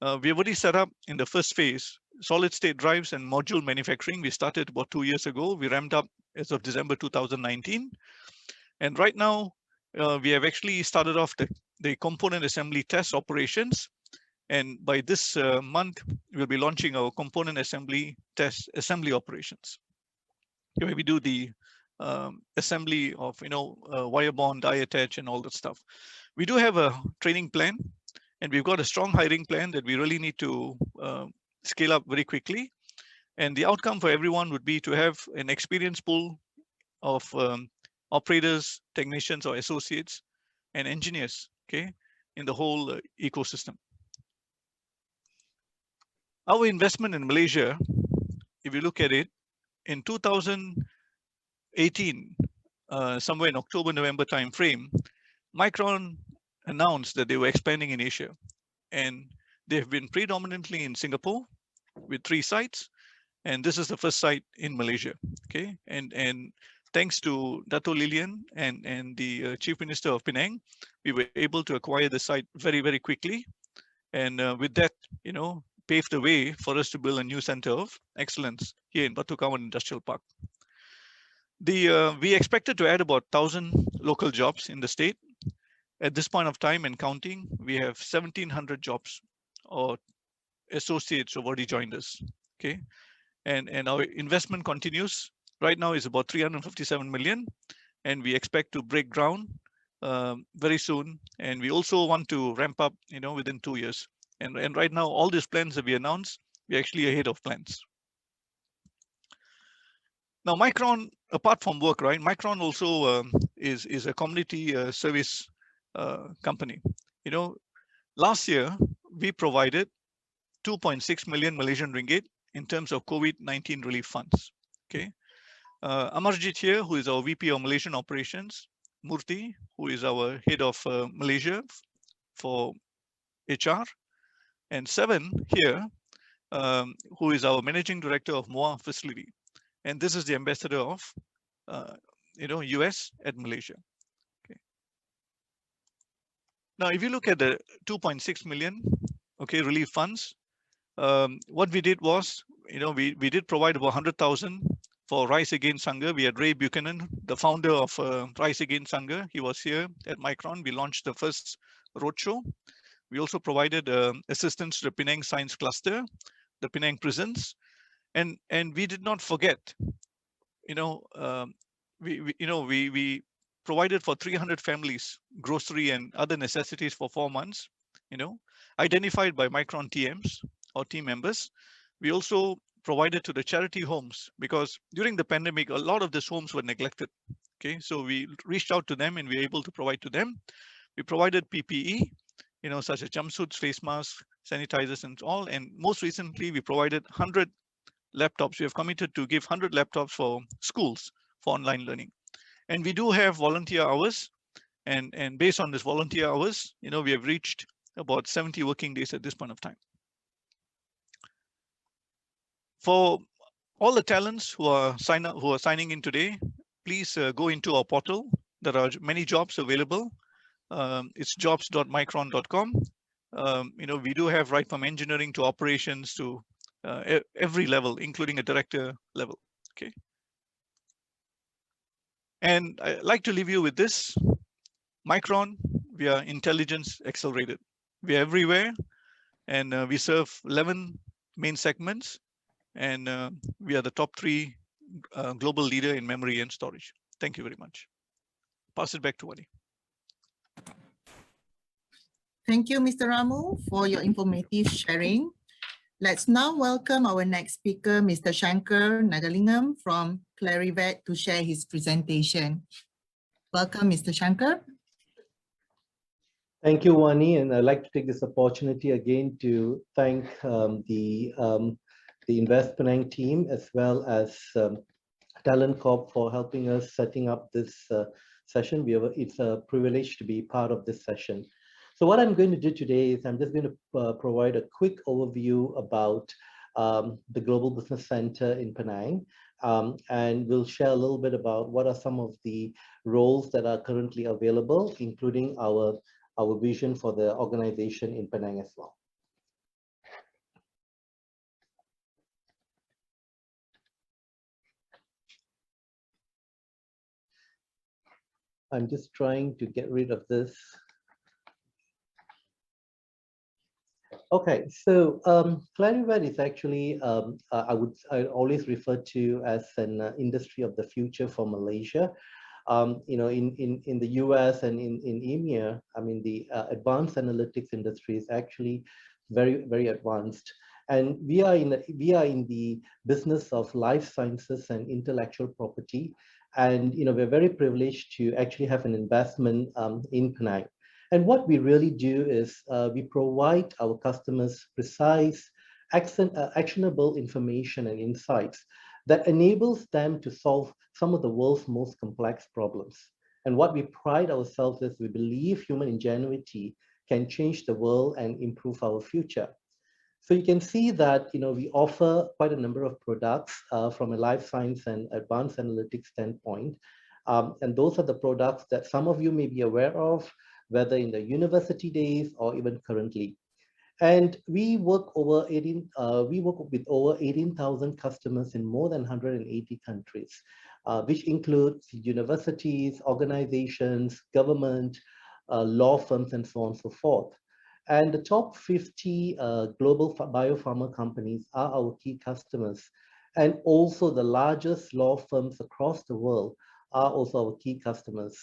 We have already set up in the first phase, solid state drives and module manufacturing. We started about 2 years ago. We ramped up as of December 2019. And right now, we have actually started off the component assembly test operations. And by this month, we'll be launching our component assembly test assembly operations. Where we do the assembly of, wire bond, die attach, and all that stuff. We do have a training plan, and we've got a strong hiring plan that we really need to scale up very quickly. And the outcome for everyone would be to have an experience pool of operators, technicians or associates, and engineers, okay, in the whole ecosystem. Our investment in Malaysia, if you look at it, in 2018, somewhere in October, November timeframe, Micron announced that they were expanding in Asia, and they've been predominantly in Singapore with 3 sites, and this is the first site in Malaysia. Okay, and thanks to Dato' Lilian and the Chief Minister of Penang, we were able to acquire the site very, very quickly, and with that, paved the way for us to build a new center of excellence here in Batu Kawan Industrial Park. We expected to add about 1,000 local jobs in the state. At this point of time and counting, we have 1,700 jobs or associates who have already joined us. Okay, and our investment continues. Right now is about 357 million, and we expect to break ground very soon. And we also want to ramp up, within 2 years. And right now, all these plans that we announced, we're actually ahead of plans. Now, Micron, apart from work, right? Micron also is a community service company. Last year we provided 2.6 million Malaysian ringgit in terms of COVID-19 relief funds. Okay, Amarjit here, who is our VP of Malaysian operations, Murthy, who is our head of Malaysia for HR, and Seven here, who is our managing director of MOA facility. And this is the ambassador of, US at Malaysia. Okay. Now, if you look at the 2.6 million, okay, relief funds, what we did was, we did provide about 100,000 for Rise Against Hunger. We had Ray Buchanan, the founder of Rise Against Hunger. He was here at Micron. We launched the first roadshow. We also provided assistance to the Penang Science Cluster, the Penang prisons, and we did not forget. We provided for 300 families grocery and other necessities for 4 months. Identified by Micron TMs or team members. We also provided to the charity homes, because during the pandemic, a lot of these homes were neglected. Okay, so we reached out to them and we were able to provide to them. We provided PPE, such as jumpsuits, face masks, sanitizers, and all. And most recently, we provided 100 laptops. We have committed to give 100 laptops for schools for online learning. And we do have volunteer hours. And based on this volunteer hours, we have reached about 70 working days at this point of time. For all the talents who are signing in today, please go into our portal. There are many jobs available. It's jobs.micron.com. We do have right from engineering to operations to every level, including a director level. Okay. And I'd like to leave you with this. Micron, we are intelligence accelerated. We are everywhere, and we serve 11 main segments, and we are the top 3 global leader in memory and storage. Thank you very much. Pass it back to Wani. Thank you, Mr. Ramu, for your informative sharing. Let's now welcome our next speaker, Mr. Shankar Nangalingam from Clarivet, to share his presentation. Welcome, Mr. Shankar. Thank you, Wani, and I'd like to take this opportunity again to thank the Invest Penang team, as well as Talent Corp, for helping us setting up this session. It's a privilege to be part of this session. So what I'm going to do today is I'm just going to provide a quick overview about the Global Business Center in Penang, and we'll share a little bit about what are some of the roles that are currently available, including our vision for the organization in Penang as well. I'm just trying to get rid of this. Okay, so Clarivet is actually, I always refer to as an industry of the future for Malaysia. In the US and in EMEA, I mean, the advanced analytics industry is actually very, very advanced. And we are in the business of life sciences and intellectual property. And we're very privileged to actually have an investment in Penang. And what we really do is we provide our customers precise, actionable information and insights that enables them to solve some of the world's most complex problems. And what we pride ourselves is we believe human ingenuity can change the world and improve our future. So you can see that we offer quite a number of products from a life science and advanced analytics standpoint. And those are the products that some of you may be aware of, whether in the university days or even currently. And we work with over 18,000 customers in more than 180 countries, which includes universities, organizations, government, law firms, and so on and so forth. And the top 50 global biopharma companies are our key customers. And also the largest law firms across the world are also our key customers.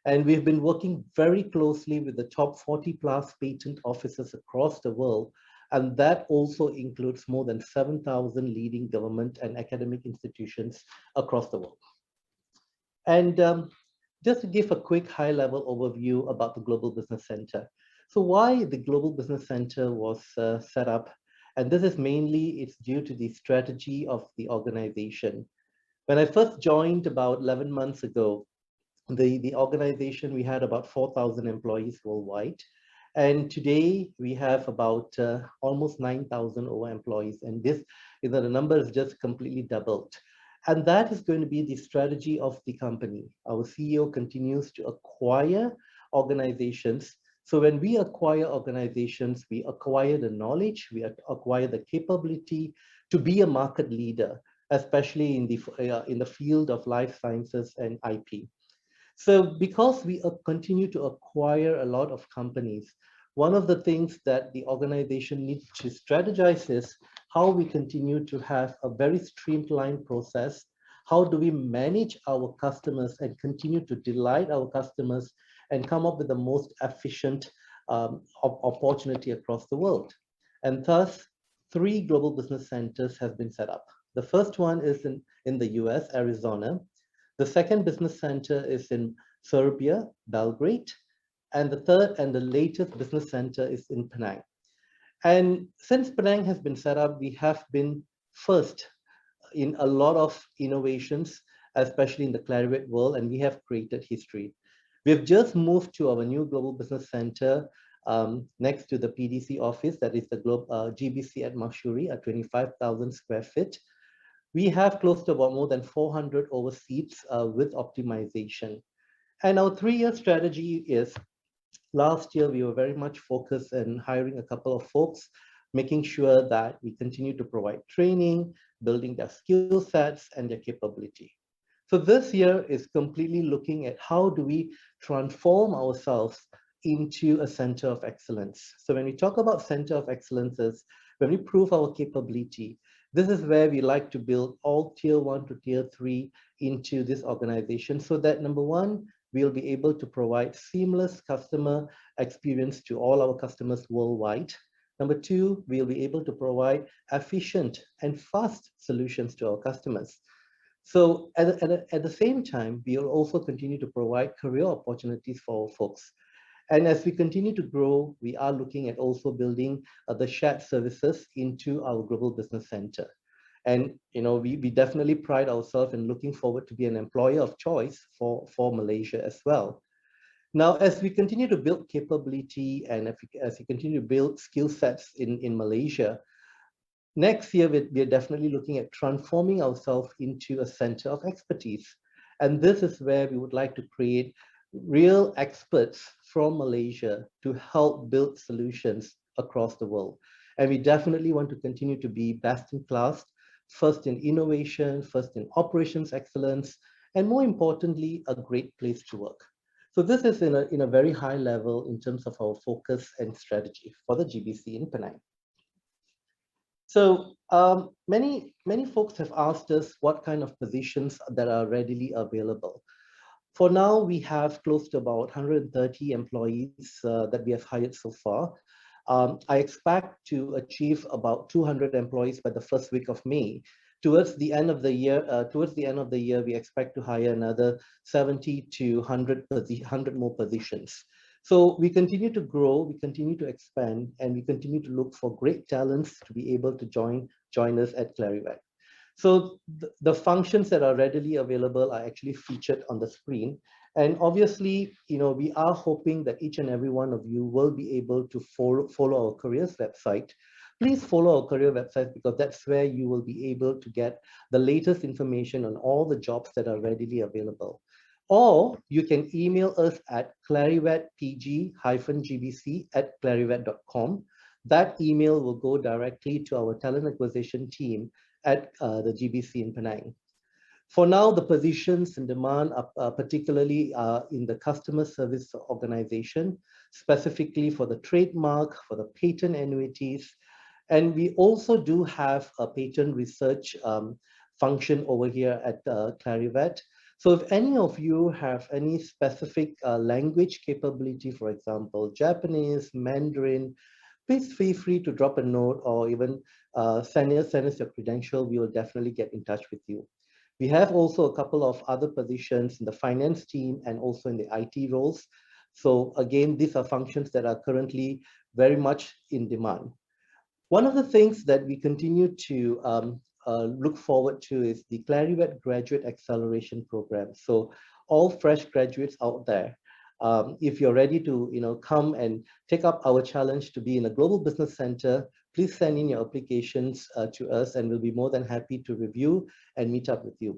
And we've been working very closely with the top 40 plus patent offices across the world. And that also includes more than 7,000 leading government and academic institutions across the world. And just to give a quick high-level overview about the Global Business Center. So why the Global Business Center was set up, and this is mainly, it's due to the strategy of the organization. When I first joined about 11 months ago, the organization, we had about 4,000 employees worldwide. And today we have about almost 9,000 over employees. And this, the number is just completely doubled. And that is going to be the strategy of the company. Our CEO continues to acquire organizations. So when we acquire organizations, we acquire the knowledge, we acquire the capability to be a market leader, especially in the field of life sciences and IP. So because we continue to acquire a lot of companies, one of the things that the organization needs to strategize is how we continue to have a very streamlined process. How do we manage our customers and continue to delight our customers and come up with the most efficient opportunity across the world? And thus, 3 global business centers have been set up. The first one is in the US, Arizona. The second business center is in Serbia, Belgrade. And the third and the latest business center is in Penang. And since Penang has been set up, we have been first in a lot of innovations, especially in the Clarivate world, and we have created history. We've just moved to our new Global Business Center next to the PDC office, that is the GBC at Mashuri at 25,000 square feet. We have close to about more than 400 over seats with optimization. And our 3-year strategy is, last year we were very much focused on hiring a couple of folks, making sure that we continue to provide training, building their skill sets and their capability. So this year is completely looking at how do we transform ourselves into a center of excellence. So when we talk about center of excellences, when we prove our capability, this is where we like to build all tier 1 to tier 3 into this organization so that number 1, we'll be able to provide seamless customer experience to all our customers worldwide. Number 2, we'll be able to provide efficient and fast solutions to our customers. So at the same time, we'll also continue to provide career opportunities for our folks. And as we continue to grow, we are looking at also building the shared services into our Global Business Center. And we definitely pride ourselves in looking forward to be an employer of choice for Malaysia as well. Now, as we continue to build capability and as we continue to build skill sets in Malaysia, next year we're definitely looking at transforming ourselves into a center of expertise. And this is where we would like to create real experts from Malaysia to help build solutions across the world. And we definitely want to continue to be best in class, first in innovation, first in operations excellence, and more importantly, a great place to work. So this is in a very high level in terms of our focus and strategy for the GBC in Penang. So many folks have asked us what kind of positions that are readily available. For now, we have close to about 130 employees that we have hired so far. I expect to achieve about 200 employees by the first week of May. towards the end of the year, we expect to hire another 70 to 100 more positions. So we continue to grow, we continue to expand, and we continue to look for great talents to be able to join us at Clarivet. So the functions that are readily available are actually featured on the screen. And obviously, we are hoping that each and every one of you will be able to follow our careers website. Please follow our career website, because that's where you will be able to get the latest information on all the jobs that are readily available. Or you can email us at clarivetpg-gbc@clarivet.com. That email will go directly to our talent acquisition team at the GBC in Penang. For now, the positions in demand are particularly in the customer service organization, specifically for the trademark, for the patent annuities. And we also do have a patent research function over here at Clarivet. So if any of you have any specific language capability, for example, Japanese, Mandarin, please feel free to drop a note or even send us your credential. We will definitely get in touch with you. We have also a couple of other positions in the finance team and also in the IT roles. So again, these are functions that are currently very much in demand. One of the things that we continue to look forward to is the Clarivet Graduate Acceleration Program. So all fresh graduates out there, if you're ready to come and take up our challenge to be in a global business center, please send in your applications to us, and we'll be more than happy to review and meet up with you.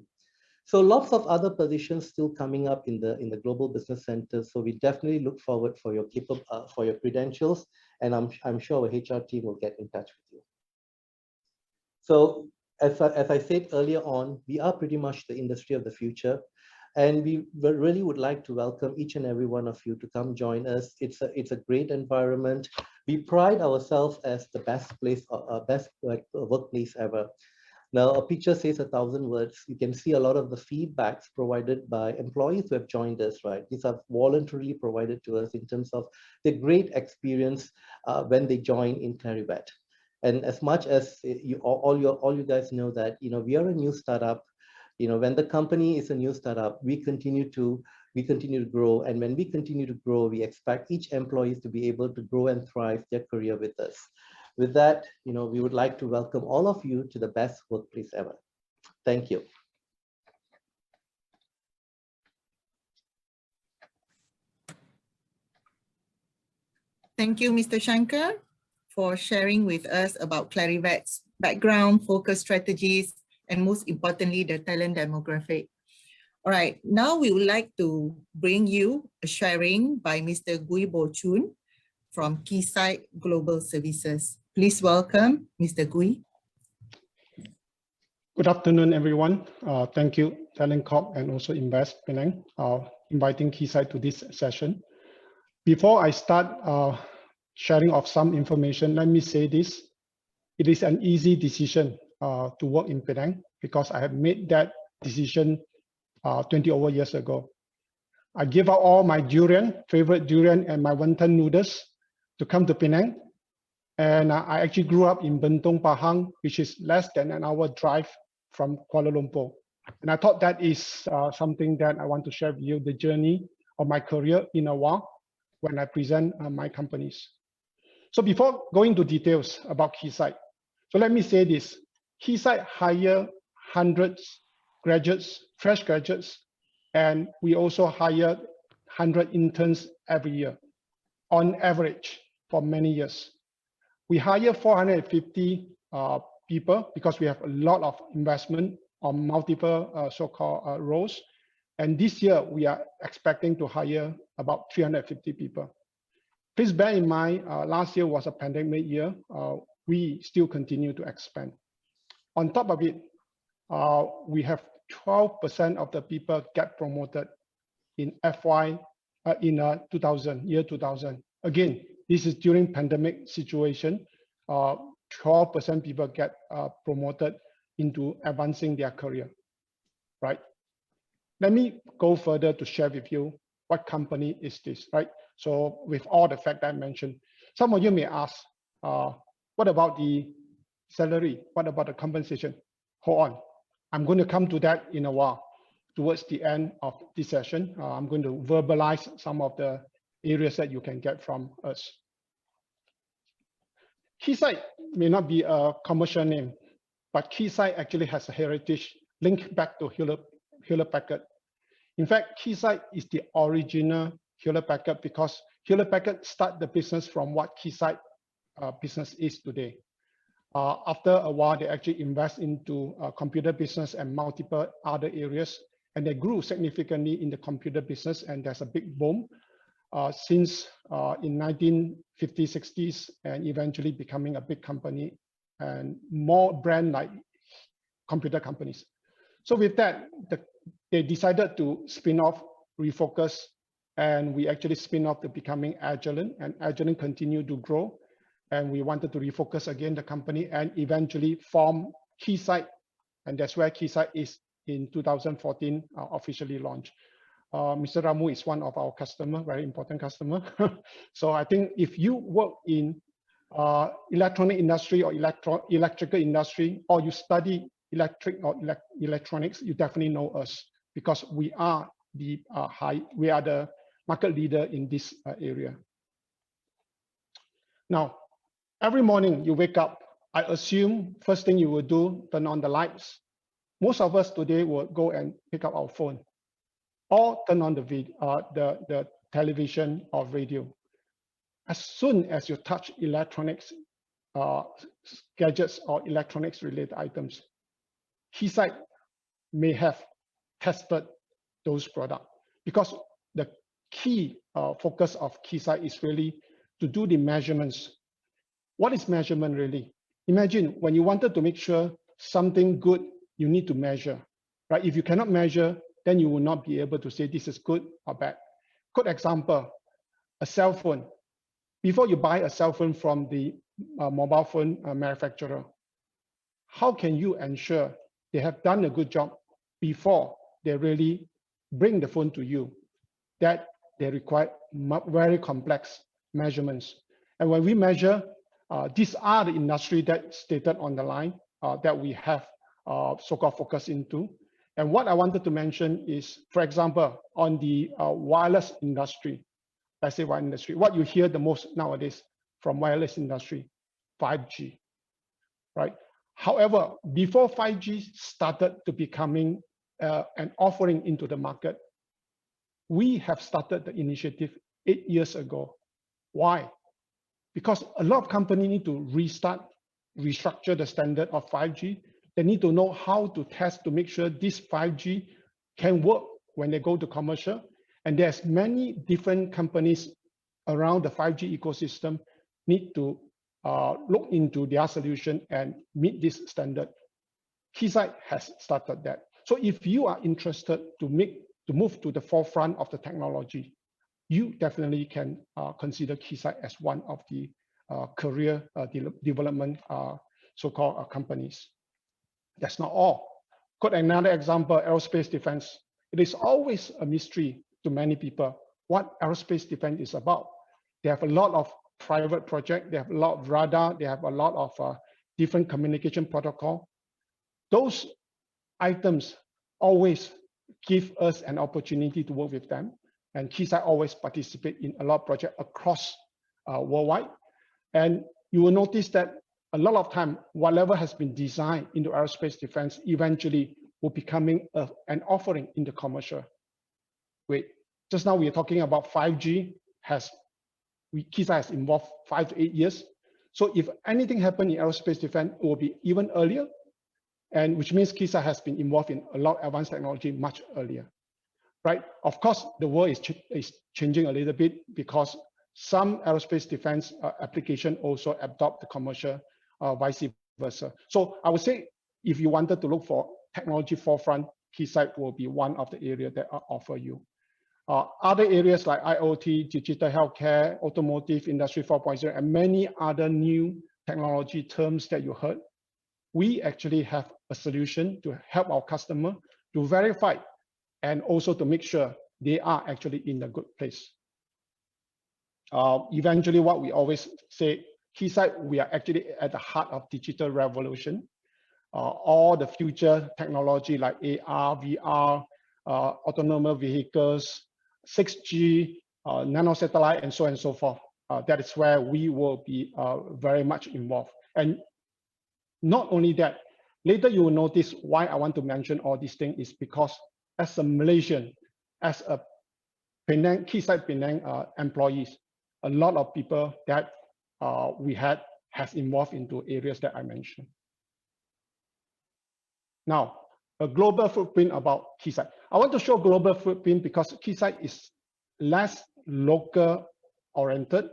So lots of other positions still coming up in the global business center. So we definitely look forward for your credentials, and I'm sure our HR team will get in touch with you. So as I said earlier on, we are pretty much the industry of the future. And we really would like to welcome each and every one of you to come join us. It's a great environment. We pride ourselves as the best workplace ever. Now, a picture says 1,000 words. You can see a lot of the feedbacks provided by employees who have joined us, right? These are voluntarily provided to us in terms of the great experience when they join in Clarivet. And as much as all you guys know that, we are a new startup. When the company is a new startup, we continue to grow. And when we continue to grow, we expect each employee to be able to grow and thrive their career with us. With that, we would like to welcome all of you to the best workplace ever. Thank you. Thank you, Mr. Shankar, for sharing with us about Clarivet's background, focus strategies, and most importantly, the talent demographic. All right, now we would like to bring you a sharing by Mr. Gui Bauchun from Keysight Global Services. Please welcome Mr. Gui. Good afternoon, everyone. Thank you, Talent Corp and also Invest Penang, inviting Keysight to this session. Before I start sharing of some information, let me say this. It is an easy decision to work in Penang, because I have made that decision 20 over years ago. I gave up all my favorite durian and my wonton noodles to come to Penang. And I actually grew up in Bentong, Pahang, which is less than an hour drive from Kuala Lumpur. And I thought that is something that I want to share with you, the journey of my career in a while when I present my companies. So before going to details about Keysight, so let me say this. Keysight hire hundreds graduates, fresh graduates, and we also hire 100 interns every year, on average, for many years. We hire 450 people because we have a lot of investment on multiple so-called roles. And this year, we are expecting to hire about 350 people. Please bear in mind, last year was a pandemic year. We still continue to expand. On top of it, we have 12% of the people get promoted in year 2000. Again, this is during pandemic situation. 12% people get promoted into advancing their career, right? Let me go further to share with you what company is this, right? So with all the facts I mentioned, some of you may ask, what about the salary? What about the compensation? hold on. I'm going to come to that in a while. Towards the end of this session, I'm going to verbalize some of the areas that you can get from us. Keysight may not be a commercial name, but Keysight actually has a heritage linked back to Hewlett-Packard. In fact, Keysight is the original Hewlett-Packard because Hewlett-Packard started the business from what Keysight business is today. After a while, they actually invest into computer business and multiple other areas, and they grew significantly in the computer business, and there's a big boom since in 1950s, 60s, and eventually becoming a big company and more brand like computer companies. So with that, they decided to spin off, refocus, and we actually spin off to becoming Agilent, and Agilent continued to grow. And we wanted to refocus again the company and eventually form Keysight. And that's where Keysight is in 2014 officially launched. Mr. Ramu is one of our customer, very important customer. So I think if you work in electronic industry or electrical industry, or you study electric or electronics, you definitely know us because we are the market leader in this area. Now, every morning you wake up, I assume first thing you will do, turn on the lights. Most of us today will go and pick up our phone or turn on the television or radio. As soon as you touch electronics, gadgets or electronics related items, Keysight may have tested those products because the key focus of Keysight is really to do the measurements. What is measurement really? Imagine when you wanted to make sure something good, you need to measure, right? If you cannot measure, then you will not be able to say this is good or bad. Good example, a cell phone. Before you buy a cell phone from the mobile phone manufacturer, how can you ensure they have done a good job before they really bring the phone to you? That they require very complex measurements. And when we measure, these are the industry that stated on the line that we have so-called focus into. And what I wanted to mention is, for example, on the wireless industry, let's say wireless industry, what you hear the most nowadays from wireless industry, 5G, right? However, before 5G started to becoming an offering into the market, we have started the initiative 8 years ago. Why? Because a lot of companies need to restructure the standard of 5G. They need to know how to test to make sure this 5G can work when they go to commercial. And there's many different companies around the 5G ecosystem need to look into their solution and meet this standard. Keysight has started that. So if you are interested to move to the forefront of the technology, you definitely can consider Keysight as one of the career development so-called companies. That's not all. Got another example, aerospace defense. It is always a mystery to many people what aerospace defense is about. They have a lot of private projects, they have a lot of radar, they have a lot of different communication protocol. Those items always give us an opportunity to work with them. And Keysight always participate in a lot of projects across worldwide. And you will notice that a lot of time, whatever has been designed into aerospace defense eventually will becoming an offering in the commercial. Wait, just now we are talking about 5G. Keysight has involved 5 to 8 years. So if anything happened in aerospace defense, it will be even earlier, and which means Keysight has been involved in a lot of advanced technology much earlier. Right? Of course, the world is changing a little bit because some aerospace defense application also adopt the commercial, vice versa. So I would say if you wanted to look for technology forefront, Keysight will be one of the areas that I offer you. Other areas like IoT, digital healthcare, automotive, industry 4.0, and many other new technology terms that you heard, we actually have a solution to help our customer to verify and also to make sure they are actually in a good place. Eventually, what we always say, Keysight, we are actually at the heart of digital revolution. all the future technology like AR, VR, autonomous vehicles, 6G, nanosatellite, and so on and so forth. That is where we will be very much involved. And not only that, later you will notice why I want to mention all these things is because as a Malaysian, as a Penang, Keysight Penang employees, a lot of people that we had has involved into areas that I mentioned. Now, a global footprint about Keysight. I want to show global footprint because Keysight is less local oriented,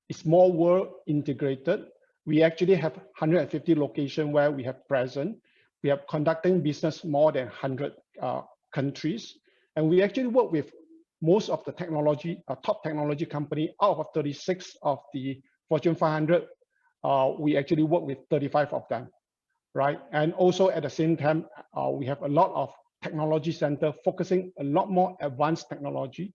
it's more world integrated. We actually have 150 locations where we have present. We are conducting business more than 100 countries. And we actually work with most of the technology, top technology company out of 36 of the Fortune 500. We actually work with 35 of them, right? And also at the same time, we have a lot of technology center focusing a lot more advanced technology.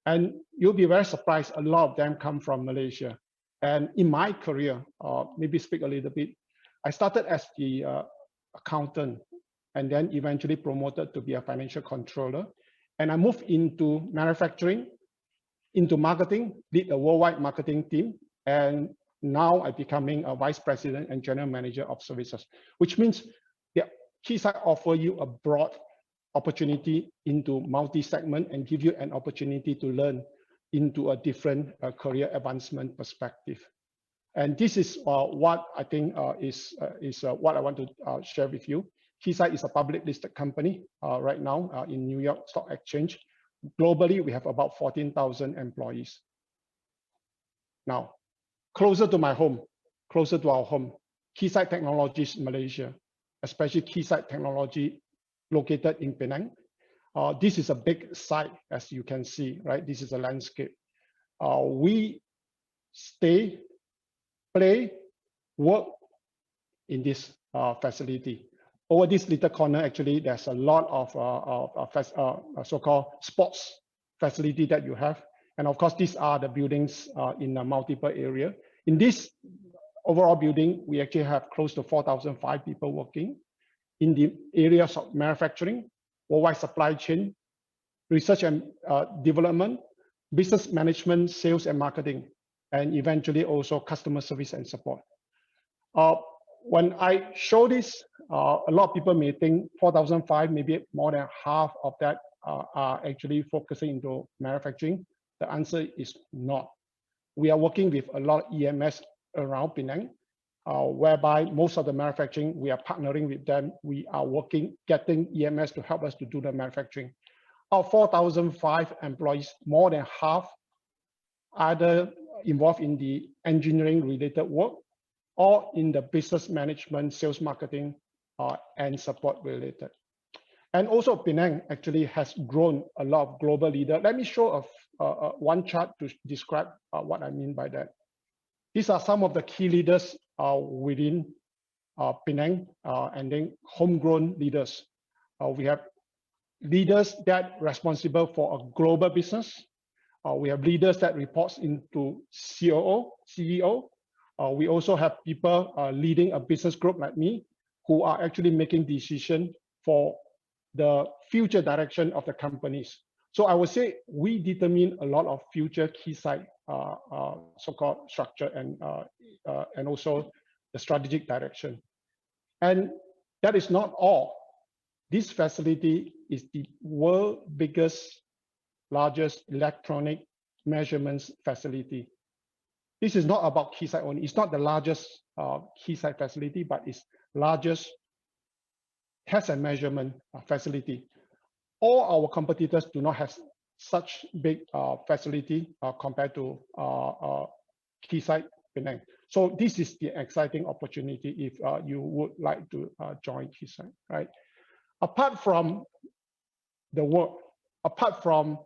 And you'll be very surprised, a lot of them come from Malaysia. And in my career, maybe speak a little bit, I started as the accountant and then eventually promoted to be a financial controller. And I moved into manufacturing, into marketing, lead a worldwide marketing team. And now I'm becoming a vice president and general manager of services, which means that Keysight offer you a broad opportunity into multi-segment and give you an opportunity to learn into a different career advancement perspective. And this is what I think is what I want to share with you. Keysight is a public listed company right now in New York Stock Exchange. Globally, we have about 14,000 employees. Now, closer to my home, closer to our home, Keysight Technologies Malaysia, especially Keysight Technology located in Penang. This is a big site, as you can see, right? This is a landscape. We stay, play, work in this facility. Over this little corner, actually, there's a lot of so-called sports facility that you have. And of course, these are the buildings in a multiple area. In this overall building, we actually have close to 4,005 people working in the areas of manufacturing, worldwide supply chain, research and development, business management, sales and marketing, and eventually also customer service and support. When I show this, a lot of people may think 4,005, maybe more than half of that are actually focusing into manufacturing. The answer is not. We are working with a lot of EMS around Penang, whereby most of the manufacturing, we are partnering with them. We are working, getting EMS to help us to do the manufacturing. Of 4,005 employees, more than half either involved in the engineering related work or in the business management, sales marketing, and support related. And also Penang actually has grown a lot of global leaders. Let me show one chart to describe what I mean by that. These are some of the key leaders within Penang and then homegrown leaders. We have leaders that are responsible for a global business. We have leaders that reports into COO, CEO. We also have people leading a business group like me who are actually making decisions for the future direction of the companies. So I would say we determine a lot of future Keysight so-called structure and also the strategic direction. And that is not all. This facility is the world's biggest, largest electronic measurements facility. This is not about Keysight only. It's not the largest Keysight facility, but it's largest test and measurement facility. All our competitors do not have such big facility compared to Keysight Penang. So this is the exciting opportunity if you would like to join Keysight, right? Apart from the work, apart from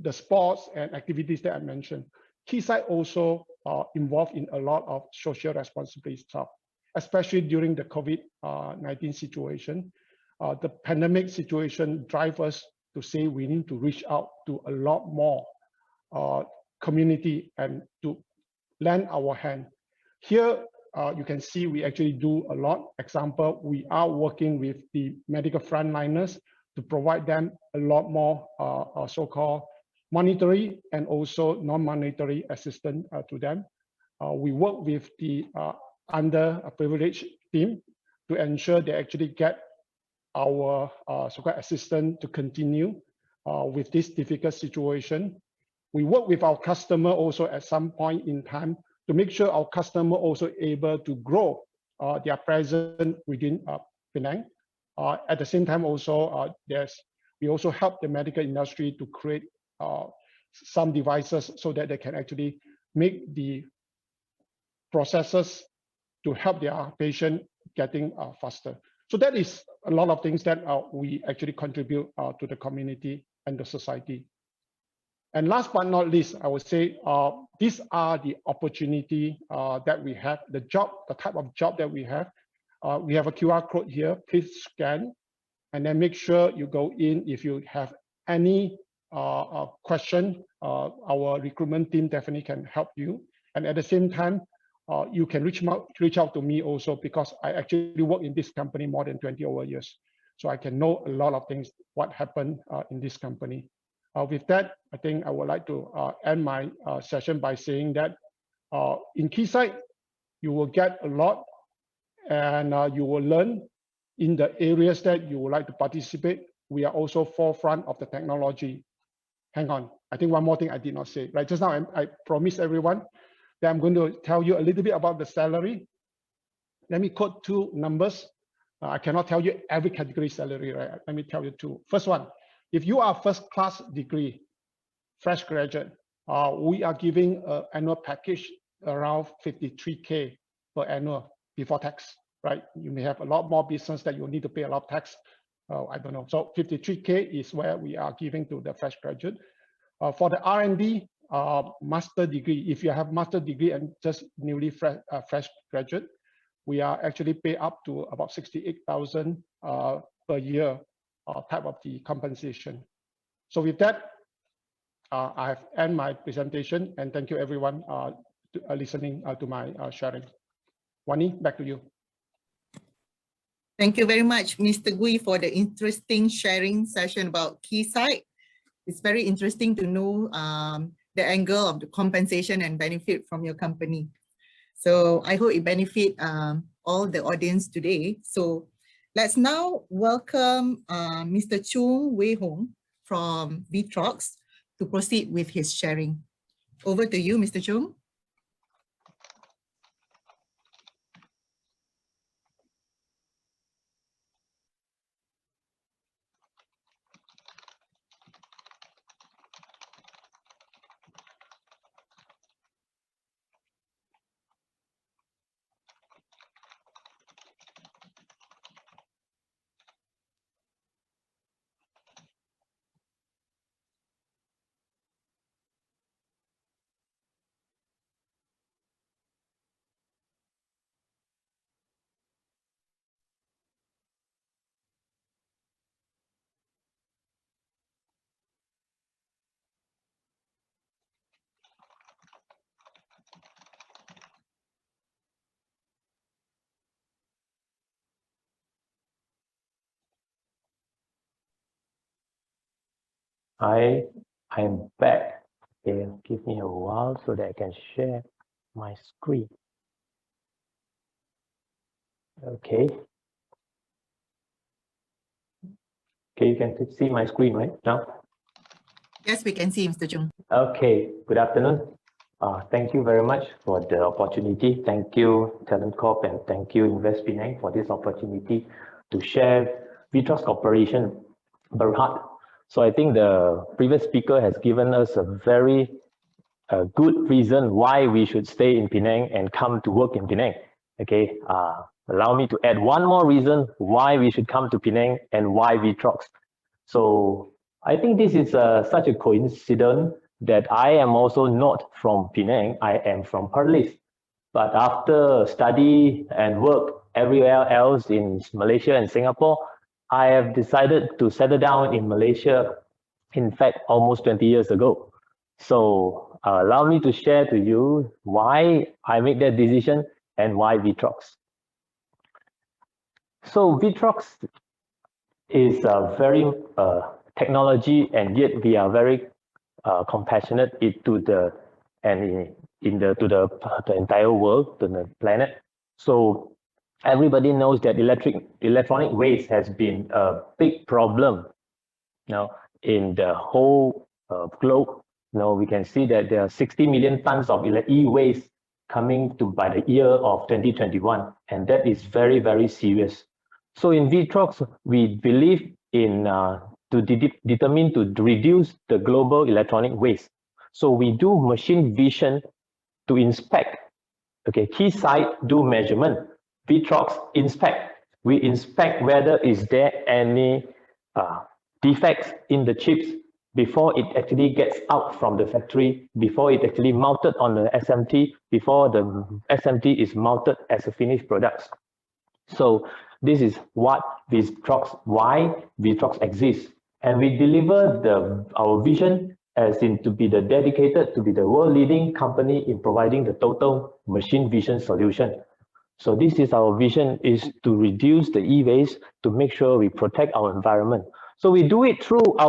the sports and activities that I mentioned, Keysight also involved in a lot of social responsibility stuff, especially during the COVID-19 situation. The pandemic situation drives us to say we need to reach out to a lot more community and to lend our hand. Here, you can see we actually do a lot. Example, we are working with the medical frontliners to provide them a lot more so-called monetary and also non-monetary assistance to them. We work with the underprivileged team to ensure they actually get our so-called assistance to continue with this difficult situation. We work with our customer also at some point in time to make sure our customer also able to grow their presence within Penang. At the same time also, we also help the medical industry to create some devices so that they can actually make the processes to help their patient getting faster. So that is a lot of things that we actually contribute to the community and the society. And last but not least, I would say these are the opportunity that we have, the type of job that we have. We have a QR code here, please scan, and then make sure you go in. If you have any question, our recruitment team definitely can help you. And at the same time, you can reach out to me also, because I actually work in this company more than 20 over years. So I can know a lot of things, what happened in this company. With that, I think I would like to end my session by saying that in Keysight, you will get a lot, and you will learn in the areas that you would like to participate. We are also forefront of the technology. Hang on, I think one more thing I did not say. Right, just now I promised everyone that I'm going to tell you a little bit about the salary. Let me quote two numbers. I cannot tell you every category salary, right? Let me tell you two. First one, if you are first class degree, fresh graduate, we are giving an annual package around 53K per annual before tax, right? You may have a lot more business that you need to pay a lot of tax. I don't know. So 53K is where we are giving to the fresh graduate. For the R&D, master degree, if you have master degree and just newly fresh graduate, we are actually pay up to about 68,000 per year type of the compensation. So with that, I have end my presentation, and thank you everyone listening to my sharing. Wani, back to you. Thank you very much, Mr. Gui, for the interesting sharing session about Keysight. It's very interesting to know the angle of the compensation and benefit from your company. So I hope it benefit all the audience today. So let's now welcome Mr. Chung Wei Hong from Vitrox to proceed with his sharing. Over to you, Mr. Chung. I'm back. Okay, give me a while so that I can share my screen. Okay. Okay, you can see my screen right now? Yes, we can see, Mr. Chung. Okay, good afternoon. Thank you very much for the opportunity. Thank you, Talent Corp, and thank you, Invest Penang, for this opportunity to share Vitrox Corporation Berhad. So I think the previous speaker has given us a very good reason why we should stay in Penang and come to work in Penang. Okay, allow me to add one more reason why we should come to Penang and why Vitrox. So I think this is such a coincidence that I am also not from Penang. I am from Perlis. But after study and work everywhere else in Malaysia and Singapore, I have decided to settle down in Malaysia, in fact, almost 20 years ago. So allow me to share to you why I made that decision and why Vitrox. So Vitrox is a very technology, and yet we are very compassionate to the entire world, to the planet. So everybody knows that electronic waste has been a big problem now in the whole globe. Now we can see that there are 60 million tons of e-waste coming to by the year of 2021, and that is very, very serious. So in Vitrox, we believe in determine to reduce the global electronic waste. So we do machine vision to inspect. Okay, Keysight do measurement. Vitrox inspect. We inspect whether is there any defects in the chips before it actually gets out from the factory, before it actually mounted on the SMT, before the SMT is mounted as a finished product. So this is what why Vitrox exists. And we deliver our vision as in to be dedicated to be the world leading company in providing the total machine vision solution. So this is our vision, is to reduce the e-waste, to make sure we protect our environment. So we do it through a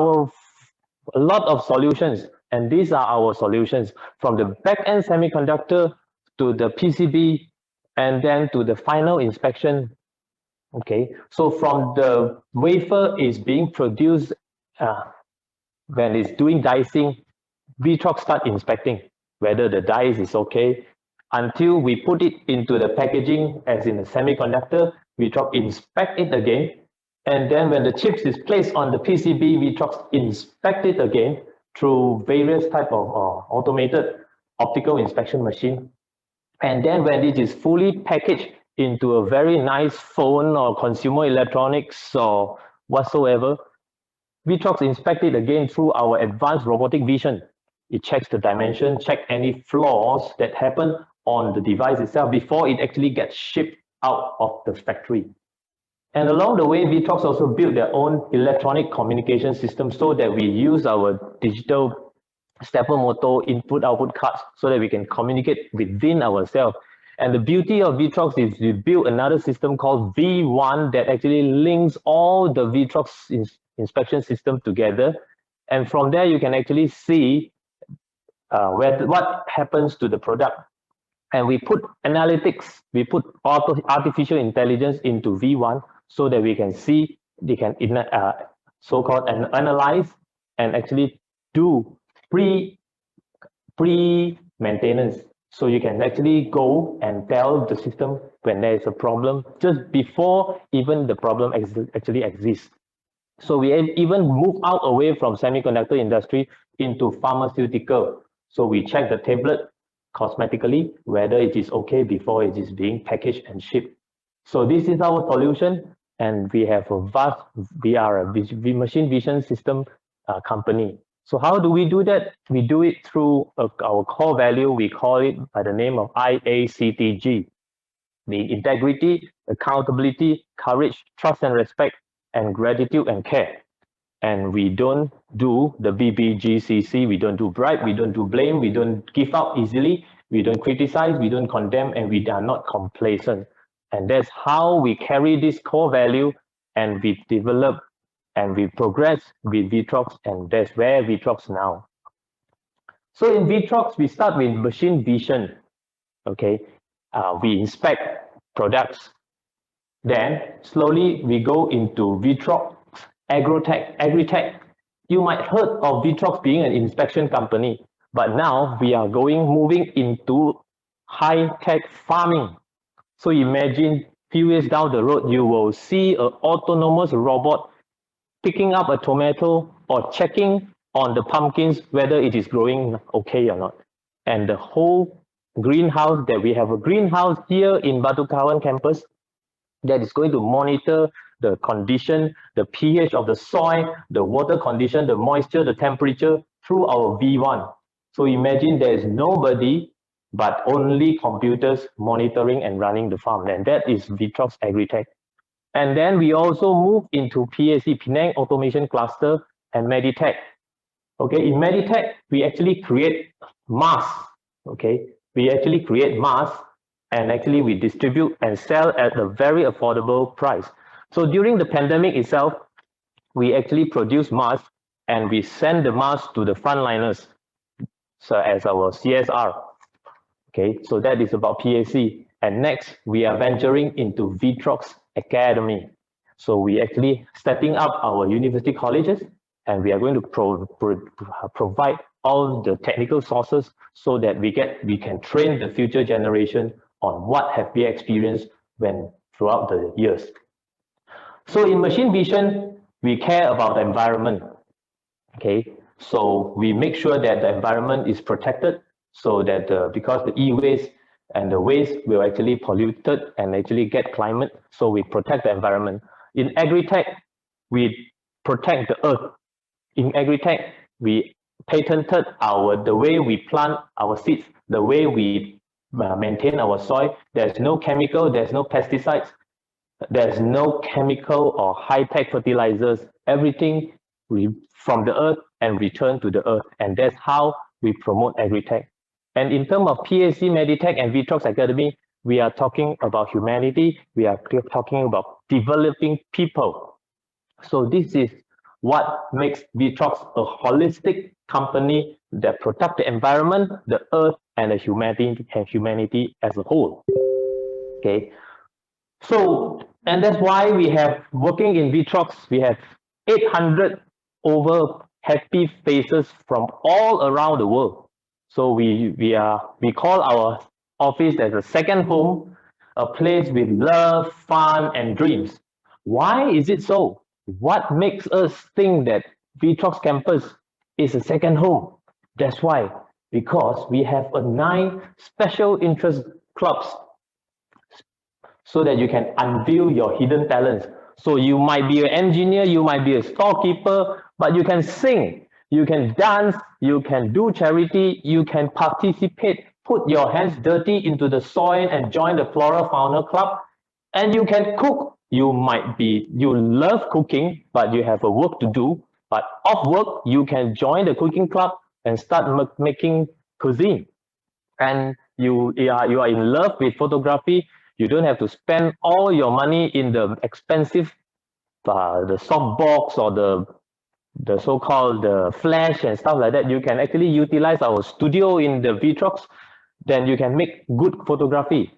lot of solutions, and these are our solutions, from the back-end semiconductor to the PCB, and then to the final inspection. Okay, so from the wafer is being produced, when it's doing dicing, Vitrox start inspecting whether the dice is okay, until we put it into the packaging, as in the semiconductor. Vitrox inspect it again, and then when the chips is placed on the PCB, Vitrox inspect it again through various type of automated optical inspection machine. And then when it is fully packaged into a very nice phone or consumer electronics or whatsoever, Vitrox inspect it again through our advanced robotic vision. It checks the dimension, check any flaws that happen on the device itself before it actually gets shipped out of the factory. And along the way, Vitrox also built their own electronic communication system, so that we use our digital stepper motor input-output cards so that we can communicate within ourselves. And the beauty of Vitrox is we built another system called V1 that actually links all the Vitrox inspection system together. And from there, you can actually see what happens to the product. And we put analytics, we put artificial intelligence into V1 so that we can see, they can so-called analyze and actually do pre-maintenance. So you can actually go and tell the system when there is a problem just before even the problem actually exists. So we even move out away from semiconductor industry into pharmaceutical. So we check the tablet cosmetically whether it is okay before it is being packaged and shipped. So this is our solution, and we have we are a machine vision system company. So how do we do that? We do it through our core value. We call it by the name of IACTG. The integrity, accountability, courage, trust and respect, and gratitude and care. And we don't do the BBGCC. We don't do bribe. We don't do blame. We don't give up easily. We don't criticize. We don't condemn, and we are not complacent. And that's how we carry this core value, and we develop and we progress with Vitrox, and that's where Vitrox now. So in Vitrox, we start with machine vision. Okay, we inspect products. Then slowly we go into Vitrox Agritech. You might heard of Vitrox being an inspection company, but now we are moving into high-tech farming. So imagine few years down the road, you will see an autonomous robot picking up a tomato or checking on the pumpkins whether it is growing okay or not. And the whole greenhouse, that we have a greenhouse here in Batu Kawan campus that is going to monitor the condition, the pH of the soil, the water condition, the moisture, the temperature through our V1. So imagine there is nobody but only computers monitoring and running the farm, and that is Vitrox Agritech. And then we also move into PAC, Penang Automation Cluster, and Meditech. Okay, in Meditech, we actually create masks. Okay, we actually create masks and actually we distribute and sell at a very affordable price. So during the pandemic itself, we actually produce masks and we send the masks to the frontliners, so as our CSR. Okay, so that is about PAC. And next, we are venturing into Vitrox Academy. So we actually setting up our university colleges, and we are going to provide all the technical sources so that we can train the future generation on what have we experienced throughout the years. So in machine vision, we care about the environment. Okay, so we make sure that the environment is protected, so that because the e-waste and the waste will actually polluted and actually get climate, so we protect the environment. In agri-tech, we protect the earth. In agri-tech, we patented the way we plant our seeds, the way we maintain our soil. There's no chemical, there's no pesticides, there's no chemical or high-tech fertilizers. Everything from the earth and return to the earth, and that's how we promote agri-tech. And in terms of PAC, Meditech, and Vitrox Academy, we are talking about humanity. We are talking about developing people. So this is what makes Vitrox a holistic company that protects the environment, the earth, and the humanity as a whole. Okay. So, and that's why we have working in Vitrox, we have 800 over happy faces from all around the world. So we call our office as a second home, a place with love, fun, and dreams. Why is it so? What makes us think that Vitrox campus is a second home? That's why, because we have 9 special interest clubs, so that you can unveil your hidden talents. So you might be an engineer, you might be a storekeeper, but you can sing, you can dance, you can do charity, you can participate, put your hands dirty into the soil and join the Flora Fauna Club, and you can cook. You love cooking, but you have a work to do. But off work, you can join the cooking club and start making cuisine. And you are in love with photography. You don't have to spend all your money in the expensive, the softbox or the so-called the flash and stuff like that. You can actually utilize our studio in the Vitrox. Then you can make good photography.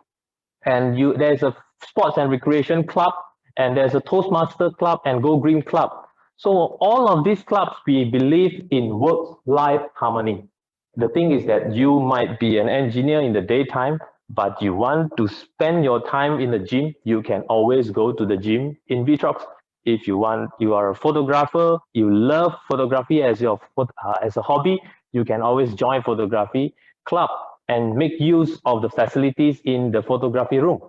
And there's a sports and recreation club, and there's a Toastmaster club and Go Green club. So all of these clubs, we believe in work-life harmony. The thing is that you might be an engineer in the daytime, but you want to spend your time in the gym, you can always go to the gym in Vitrox. If you are a photographer, you love photography as a hobby, you can always join photography club and make use of the facilities in the photography room.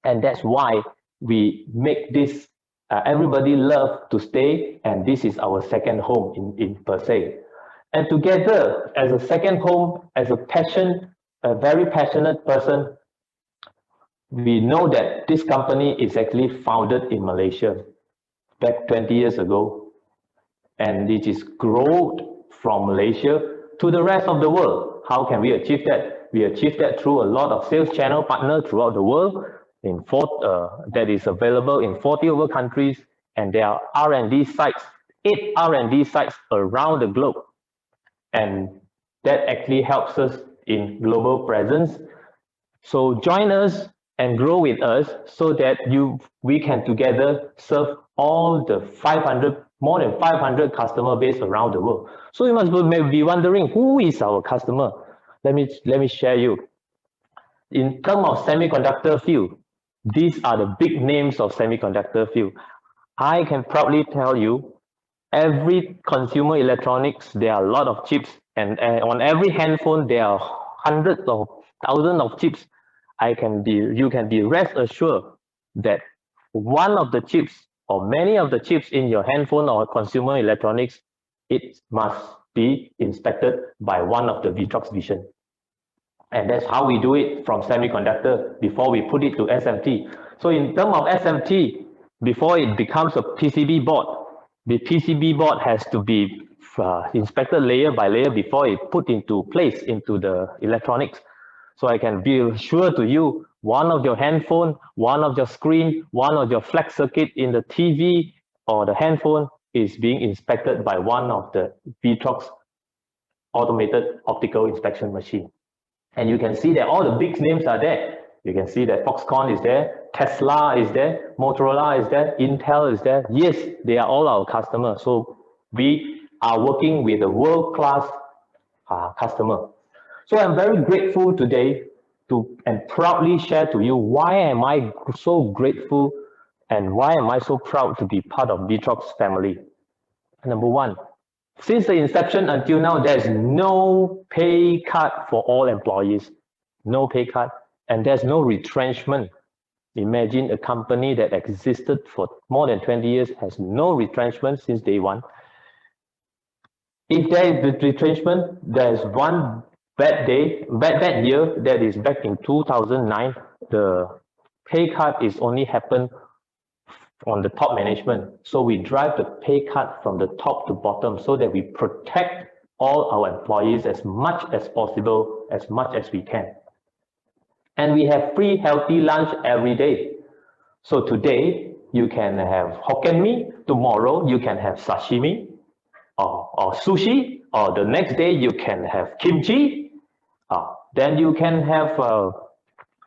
And that's why we make this, everybody love to stay, and this is our second home in per se. And together, as a second home, as a very passionate person, we know that this company is actually founded in Malaysia back 20 years ago, and it is grown from Malaysia to the rest of the world. How can we achieve that? We achieve that through a lot of sales channel partners throughout the world, that is available in 40 over countries, and there are R&D sites, 8 R&D sites around the globe, and that actually helps us in global presence. So join us and grow with us so that we can together serve all the more than 500 customer base around the world. So you must be wondering, who is our customer? Let me share you. In terms of semiconductor field, these are the big names of semiconductor field. I can proudly tell you, every consumer electronics, there are a lot of chips, and on every handphone, there are hundreds of thousands of chips. You can be rest assured that one of the chips or many of the chips in your handphone or consumer electronics, it must be inspected by one of the Vitrox Vision. And that's how we do it from semiconductor before we put it to SMT. So in terms of SMT, before it becomes a PCB board, the PCB board has to be inspected layer by layer before it put into place into the electronics. So I can be sure to you, one of your handphone, one of your screen, one of your flex circuit in the TV or the handphone is being inspected by one of the Vitrox automated optical inspection machine. And you can see that all the big names are there. You can see that Foxconn is there, Tesla is there, Motorola is there, Intel is there. Yes, they are all our customers. So we are working with a world-class customer. So I'm very grateful today and proudly share to you why am I so grateful and why am I so proud to be part of Vitrox family. Number one, since the inception until now, there's no pay cut for all employees, no pay cut, and there's no retrenchment. Imagine a company that existed for more than 20 years has no retrenchment since day one. If there is retrenchment, there's one bad year, that is back in 2009. The pay cut is only happened on the top management. So we drive the pay cut from the top to bottom so that we protect all our employees as much as possible, as much as we can. And we have free healthy lunch every day. So today you can have Hokkien Mee, tomorrow you can have sashimi or sushi, or the next day you can have kimchi, then you can have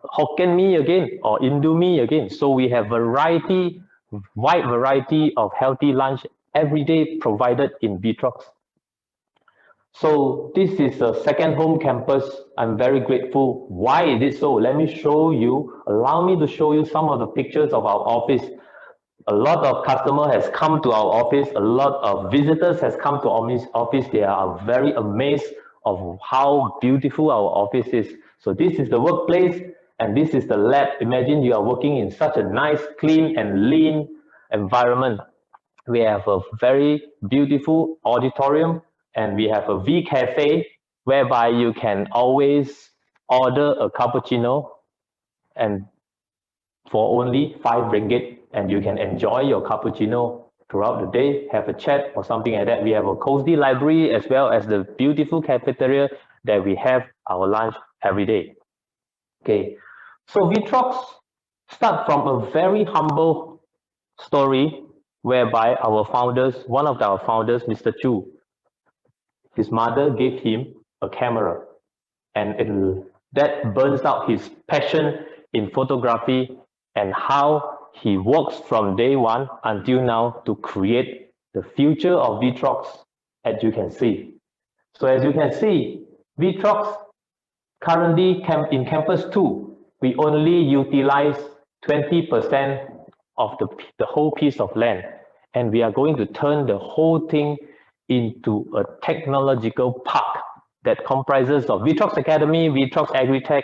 Hokkien Mee again or Indomie again. So we have wide variety of healthy lunch every day provided in Vitrox. So this is a second home campus. I'm very grateful. Why is it so? Let me show you, allow me to show you some of the pictures of our office. A lot of customer has come to our office. A lot of visitors has come to our office. They are very amazed of how beautiful our office is. So this is the workplace and this is the lab. Imagine you are working in such a nice, clean and lean environment. We have a very beautiful auditorium and we have a V Cafe whereby you can always order a cappuccino and for only 5 ringgit and you can enjoy your cappuccino throughout the day, have a chat or something like that. We have a cozy library as well as the beautiful cafeteria that we have our lunch every day. Okay, so Vitrox start from a very humble story whereby our founders, one of our founders, Mr. Chu, his mother gave him a camera and that burns out his passion in photography and how he works from day one until now to create the future of Vitrox, as you can see. So as you can see, Vitrox currently in Campus 2, we only utilize 20% of the whole piece of land. And we are going to turn the whole thing into a technological park that comprises of Vitrox Academy, Vitrox Agritech,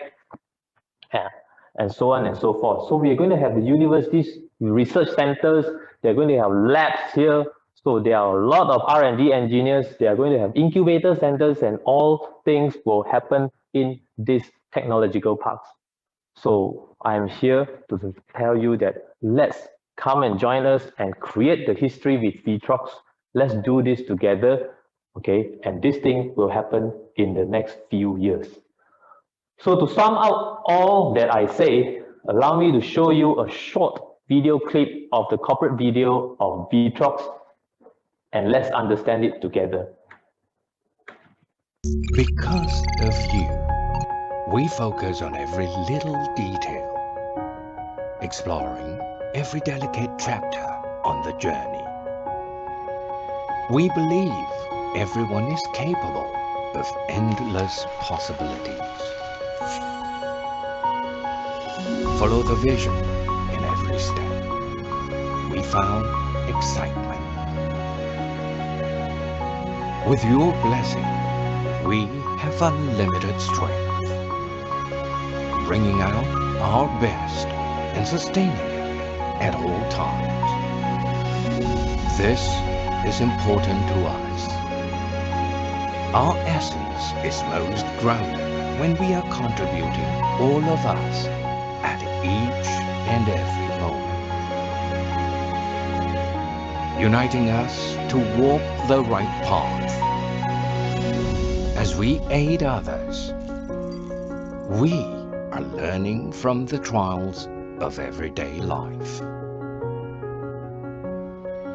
and so on and so forth. So we are going to have the universities, research centers, they're going to have labs here. So there are a lot of R&D engineers, they are going to have incubator centers and all things will happen in these technological parks. So I'm here to tell you that let's come and join us and create the history with Vitrox. Let's do this together, okay? And this thing will happen in the next few years. So to sum up all that I say, allow me to show you a short video clip of the corporate video of Vitrox, and let's understand it together. Because of you, we focus on every little detail, exploring every delicate chapter on the journey. We believe everyone is capable of endless possibilities. Follow the vision in every step. We found excitement. With your blessing, we have unlimited strength, bringing out our best and sustaining it at all times. This is important to us. Our essence is most grounded when we are contributing, all of us, at each and every moment, uniting us to walk the right path. As we aid others, We are learning from the trials of everyday life.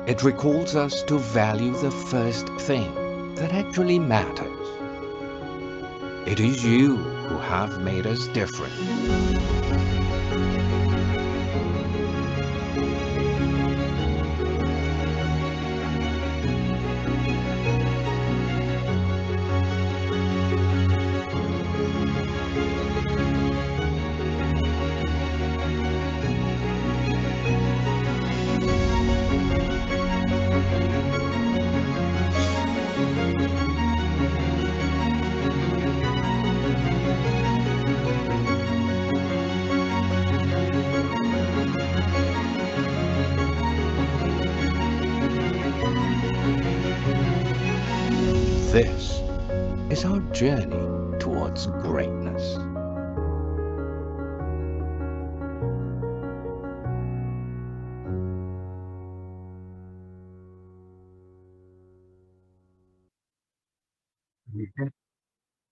It recalls us to value the first thing that actually matters. It is you who have made us different. This is our journey towards greatness.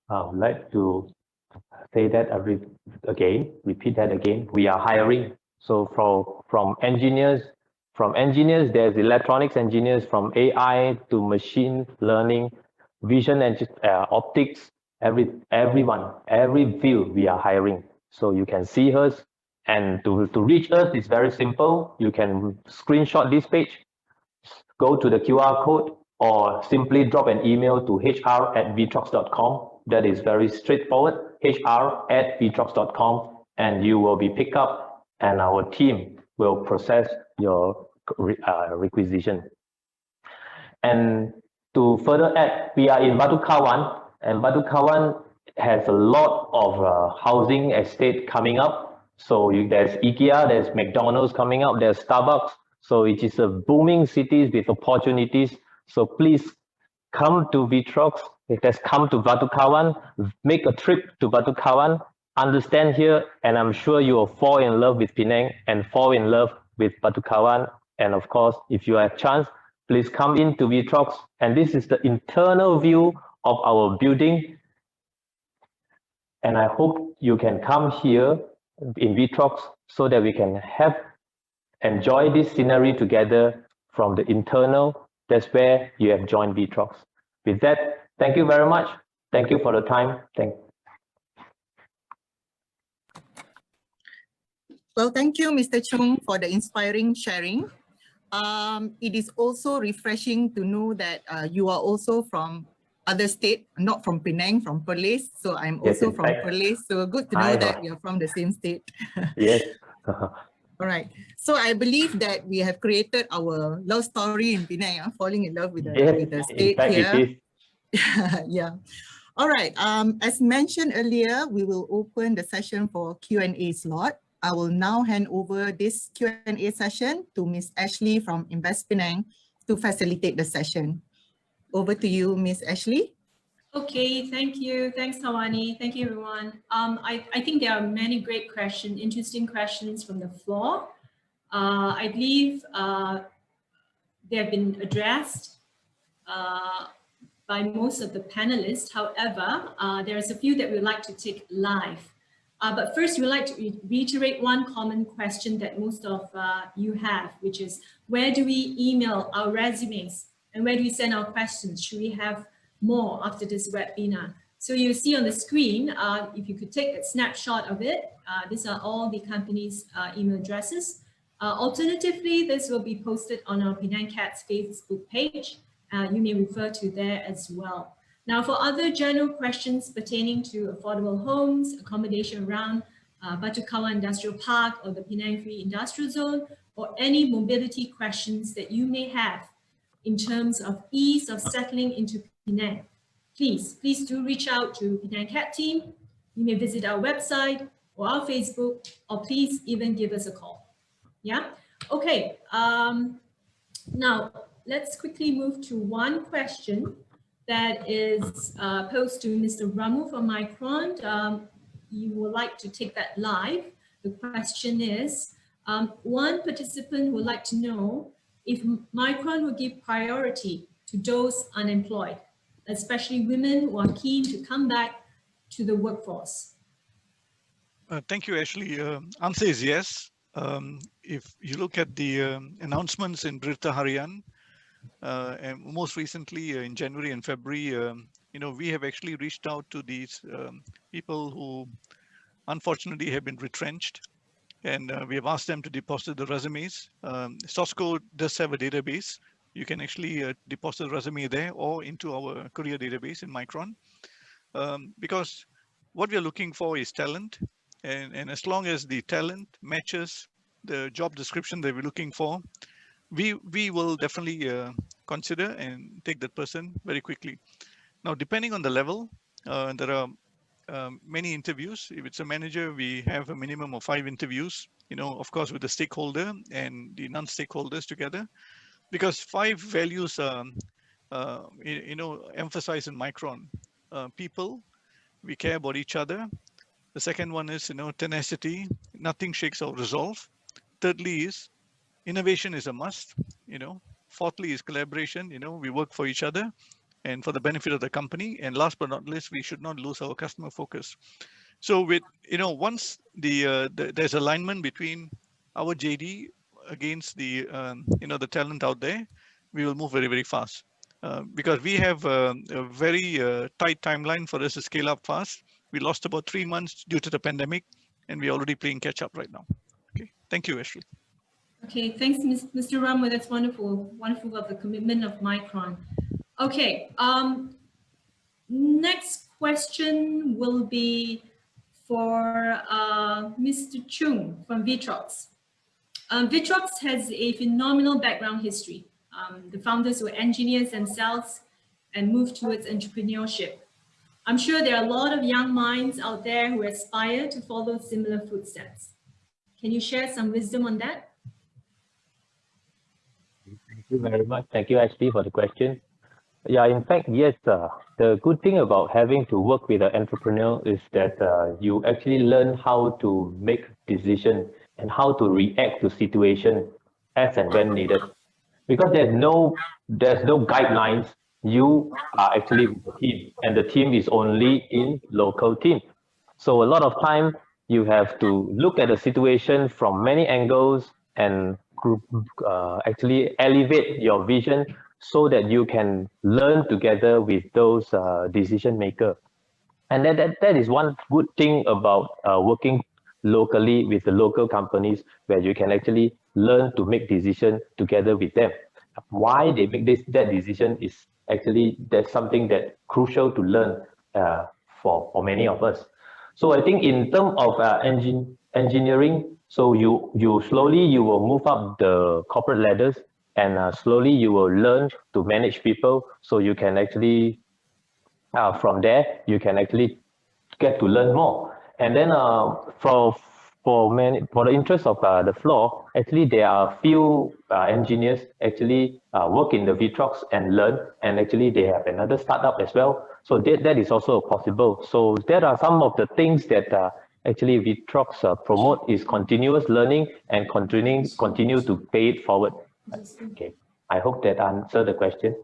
I would like to say that repeat that again. We are hiring. So from engineers, there's electronics engineers, from AI to machine learning, vision and optics, everyone, every field we are hiring. So you can see us, and to reach us is very simple. You can screenshot this page, go to the QR code, or simply drop an email to hr@vtrox.com. That is very straightforward, hr@vtrox.com, and you will be picked up, and our team will process your requisition. And to further add, we are in Batu Kawan, and Batu Kawan has a lot of housing estate coming up. So there's IKEA, there's McDonald's coming up, there's Starbucks. So it is a booming city with opportunities. So please come to Vitrox. Come to Batu Kawan, make a trip to Batu Kawan, understand here, and I'm sure you will fall in love with Penang and fall in love with Batu Kawan. And of course, if you have a chance, please come into Vitrox. And this is the internal view of our building. And I hope you can come here in Vitrox so that we can enjoy this scenery together from the internal. That's where you have joined Vitrox. With that, thank you very much. Thank you for the time. Well, thank you, Mr. Chung, for the inspiring sharing. It is also refreshing to know that you are also from other state, not from Penang, from Perlis. So I'm also from Perlis. So good to know that you're from the same state. Yes. All right. So I believe that we have created our love story in Penang, falling in love with the state here. Yeah. All right. As mentioned earlier, we will open the session for Q&A slot. I will now hand over this Q&A session to Ms. Ashley from Invest Penang to facilitate the session. Over to you, Ms. Ashley. Okay, thank you. Thanks, Tawani. Thank you, everyone. I think there are many great questions, interesting questions from the floor. I believe they have been addressed by most of the panelists. However, there's a few that we'd like to take live. But first, we'd like to reiterate one common question that most of you have, which is, where do we email our resumes and where do we send our questions? Should we have more after this webinar? So you see on the screen, if you could take a snapshot of it, these are all the company's email addresses. Alternatively, this will be posted on our Penang Cat's Facebook page. You may refer to there as well. Now, for other general questions pertaining to affordable homes, accommodation around Batu Kawan Industrial Park or the Penang Free Industrial Zone, or any mobility questions that you may have in terms of ease of settling into Penang, please do reach out to Penang Cat team. You may visit our website or our Facebook, or please even give us a call. Yeah, okay. Now, let's quickly move to one question that is posed to Mr. Ramu from Micron. You would like to take that live. The question is, one participant would like to know if Micron will give priority to those unemployed, especially women who are keen to come back to the workforce. Thank you, Ashley. Answer is yes. If you look at the announcements in Berita Harian, and most recently in January and February, we have actually reached out to these people who unfortunately have been retrenched, and we have asked them to deposit the resumes. SOSCO does have a database. You can actually deposit the resume there or into our career database in Micron, because what we are looking for is talent, and as long as the talent matches the job description that we're looking for, we will definitely consider and take that person very quickly. Now, depending on the level, there are many interviews. If it's a manager, we have a minimum of 5 interviews, of course, with the stakeholder and the non-stakeholders together, because 5 values emphasized in Micron. People, we care about each other. The second one is, tenacity. Nothing shakes our resolve. Thirdly is innovation is a must. Fourthly is collaboration. We work for each other and for the benefit of the company. And last but not least, we should not lose our customer focus. So with, once there's alignment between our JD against the, the talent out there, we will move very, very fast. Because we have a very tight timeline for us to scale up fast. We lost about 3 months due to the pandemic, and we're already playing catch up right now. Okay, thank you, Ashley. Okay, thanks, Mr. Ramo. That's wonderful. Wonderful of the commitment of Micron. Okay, next question will be for Mr. Chung from Vitrox. Vitrox has a phenomenal background history. The founders were engineers themselves and moved towards entrepreneurship. I'm sure there are a lot of young minds out there who aspire to follow similar footsteps. Can you share some wisdom on that? Thank you very much. Thank you, Ashley, for the question. Yeah, in fact, yes, the good thing about having to work with an entrepreneur is that you actually learn how to make decisions and how to react to situations as and when needed. Because there's no guidelines. You are actually with the team, and the team is only in local team. So a lot of time you have to look at the situation from many angles and actually elevate your vision so that you can learn together with those decision makers. And that is one good thing about working locally with the local companies, where you can actually learn to make decisions together with them. Why they make that decision is actually, that's something that crucial to learn for many of us. So I think in terms of engineering, so you slowly you will move up the corporate ladders, and slowly you will learn to manage people. So you can actually from there you can actually get to learn more. And then for the interest of the floor, actually there are few engineers actually work in the Vitrox and learn, and actually they have another startup as well. So that is also possible. So there are some of the things that actually Vitrox promote is continuous learning and continue to pay it forward. Okay, I hope that answered the question.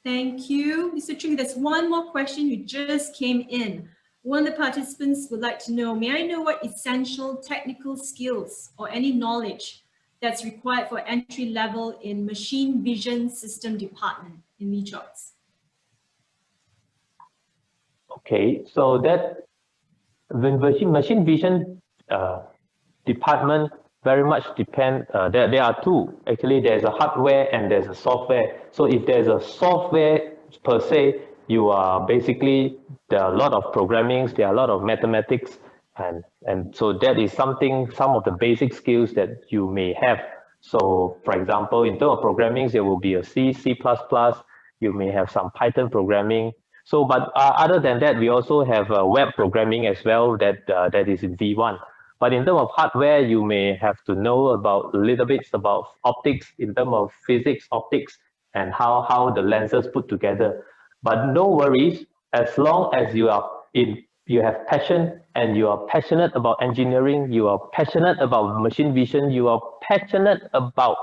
Thank you, Mr. Chung. There's one more question who just came in. One of the participants would like to know, may I know what essential technical skills or any knowledge that's required for entry level in machine vision system department in Vitrox? Okay, so that the machine vision department very much depend. There are two. Actually, there's a hardware and there's a software. So if there's a software per se, you are basically, there are a lot of programming, there are a lot of mathematics, and so that is something, some of the basic skills that you may have. So for example, in terms of programming, there will be a C, C++, you may have some Python programming. So, but other than that, we also have web programming as well, that is in V1. But in terms of hardware, you may have to know about a little bit about optics, in terms of physics, optics, and how the lenses put together. But no worries, as long as you have passion and you are passionate about engineering, you are passionate about machine vision, you are passionate about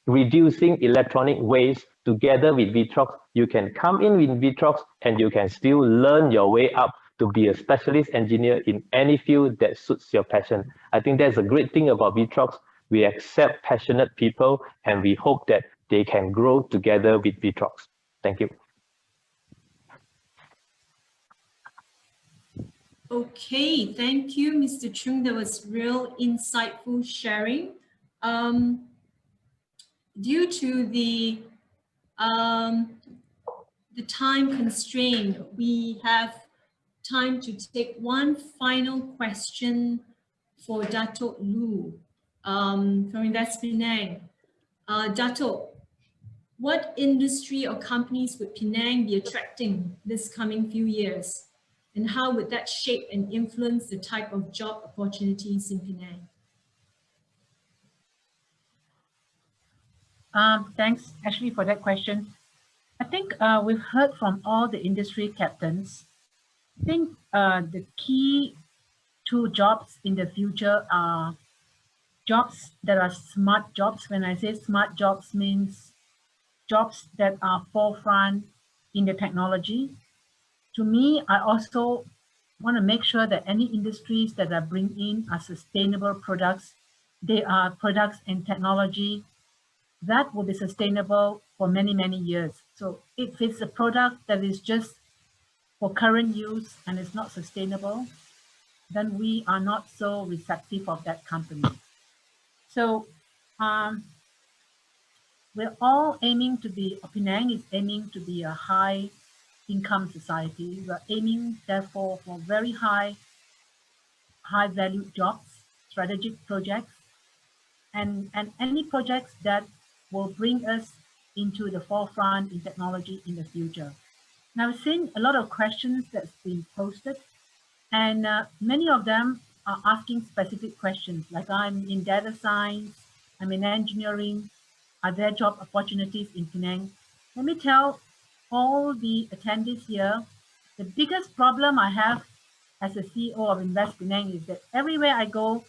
reducing electronic waste together with Vitrox, you can come in with Vitrox and you can still learn your way up to be a specialist engineer in any field that suits your passion. I think that's a great thing about Vitrox. We accept passionate people and we hope that they can grow together with Vitrox. Thank you. Okay, thank you, Mr. Chung. That was real insightful sharing. Due to the time constraint, we have time to take one final question for Dato' Lu from Invest Penang. Dato', what industry or companies would Penang be attracting this coming few years? And how would that shape and influence the type of job opportunities in Penang? Thanks, Ashley, for that question. I think we've heard from all the industry captains. I think the key to jobs in the future are jobs that are smart jobs. When I say smart jobs, means jobs that are forefront in the technology. To me, I also want to make sure that any industries that are bringing in are sustainable products. They are products and technology that will be sustainable for many, many years. So if it's a product that is just for current use and is not sustainable, then we are not so receptive of that company. So we're all aiming to be, Penang is aiming to be a high income society. We're aiming therefore for very high value jobs, strategic projects, and any projects that will bring us into the forefront in technology in the future. Now, I've seen a lot of questions that's been posted, and many of them are asking specific questions, like I'm in data science, I'm in engineering, are there job opportunities in Penang? Let me tell all the attendees here, the biggest problem I have as a CEO of Invest Penang is that everywhere I go,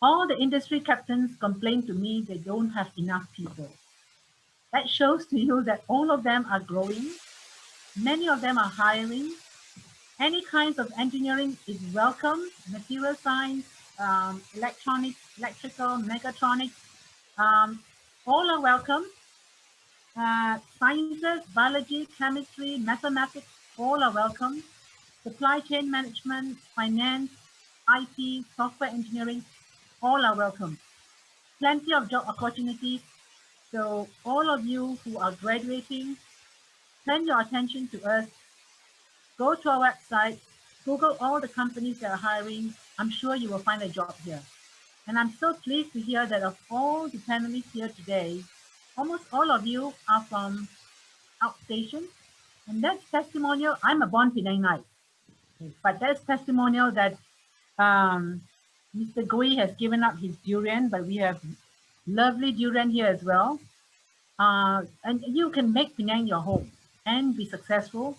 all the industry captains complain to me they don't have enough people. That shows to you that all of them are growing. Many of them are hiring. Any kinds of engineering is welcome. Material science, electronics, electrical, mechatronics, all are welcome. Sciences, biology, chemistry, mathematics, all are welcome. Supply chain management, finance, IT, software engineering, all are welcome. Plenty of job opportunities. So all of you who are graduating, turn your attention to us. Go to our website, Google all the companies that are hiring. I'm sure you will find a job here. And I'm so pleased to hear that of all the panelists here today, almost all of you are from outstation. And that's testimonial. I'm a born Penangite, but that's testimonial that Mr. Gui has given up his durian, but we have lovely durian here as well. And you can make Penang your home and be successful,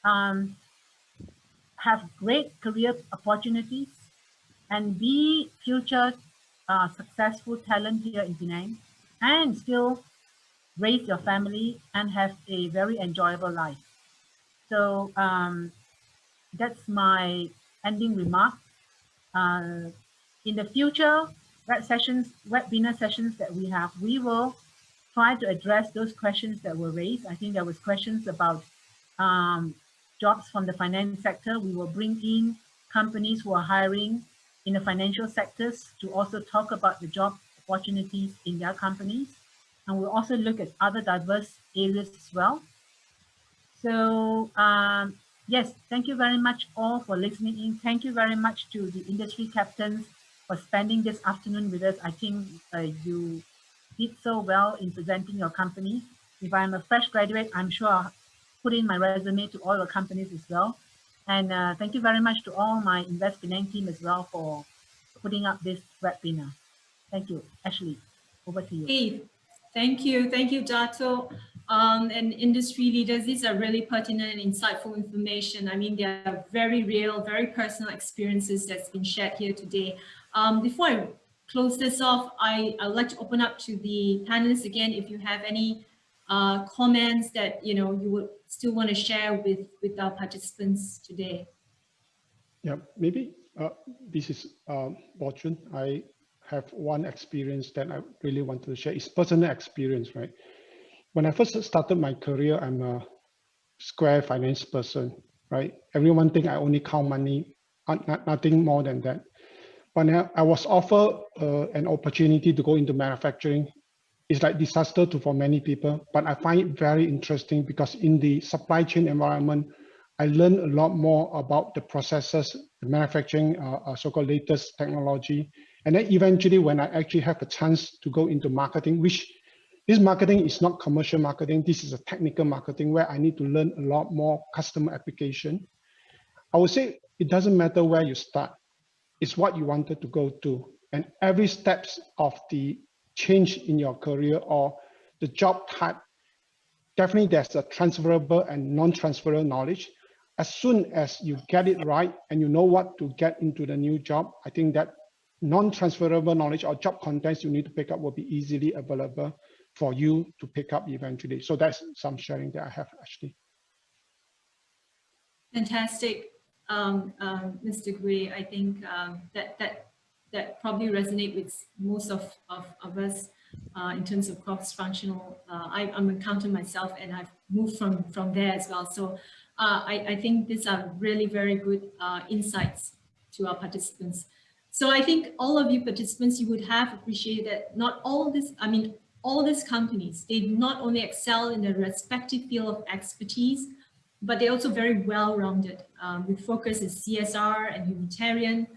have great career opportunities, and be future successful talent here in Penang, and still raise your family and have a very enjoyable life. So that's my ending remark. In the future webinar sessions that we have, we will try to address those questions that were raised. I think there was questions about jobs from the finance sector. We will bring in companies who are hiring in the financial sectors to also talk about the job opportunities in their companies. And we'll also look at other diverse areas as well. So yes, thank you very much all for listening in. Thank you very much to the industry captains for spending this afternoon with us. I think you did so well in presenting your company. If I'm a fresh graduate, I'm sure I'll put in my resume to all the companies as well. And thank you very much to all my Invest Penang team as well for putting up this webinar. Thank you. Ashley, over to you. Hey, thank you, Dato'. And industry leaders, these are really pertinent and insightful information. I mean, they are very real, very personal experiences that's been shared here today. Before I close this off, I'd like to open up to the panelists again. If you have any comments that you would still want to share with our participants today. Yeah, maybe this is Bauchun. I have one experience that I really want to share. It's personal experience, right? When I first started my career, I'm a square finance person, right? Everyone think I only count money, nothing more than that. When I was offered an opportunity to go into manufacturing, it's like disaster for many people, but I find it very interesting because in the supply chain environment, I learned a lot more about the processes, the manufacturing, so-called latest technology. And then eventually when I actually have a chance to go into marketing, which this marketing is not commercial marketing, this is a technical marketing where I need to learn a lot more customer application. I would say it doesn't matter where you start, it's what you wanted to go to. And every steps of the change in your career or the job type, definitely there's a transferable and non-transferable knowledge. As soon as you get it right and you know what to get into the new job, I think that non-transferable knowledge or job contents you need to pick up will be easily available for you to pick up eventually. So that's some sharing that I have actually. Fantastic, Mr. Gui. I think that probably resonate with most of us in terms of cross-functional. I'm an accountant myself, and I've moved from there as well. So I think these are really very good insights to our participants. So I think all of you participants, you would have appreciated that not all this, I mean, all these companies, they not only excel in their respective field of expertise, but they're also very well-rounded with focus in CSR and humanitarian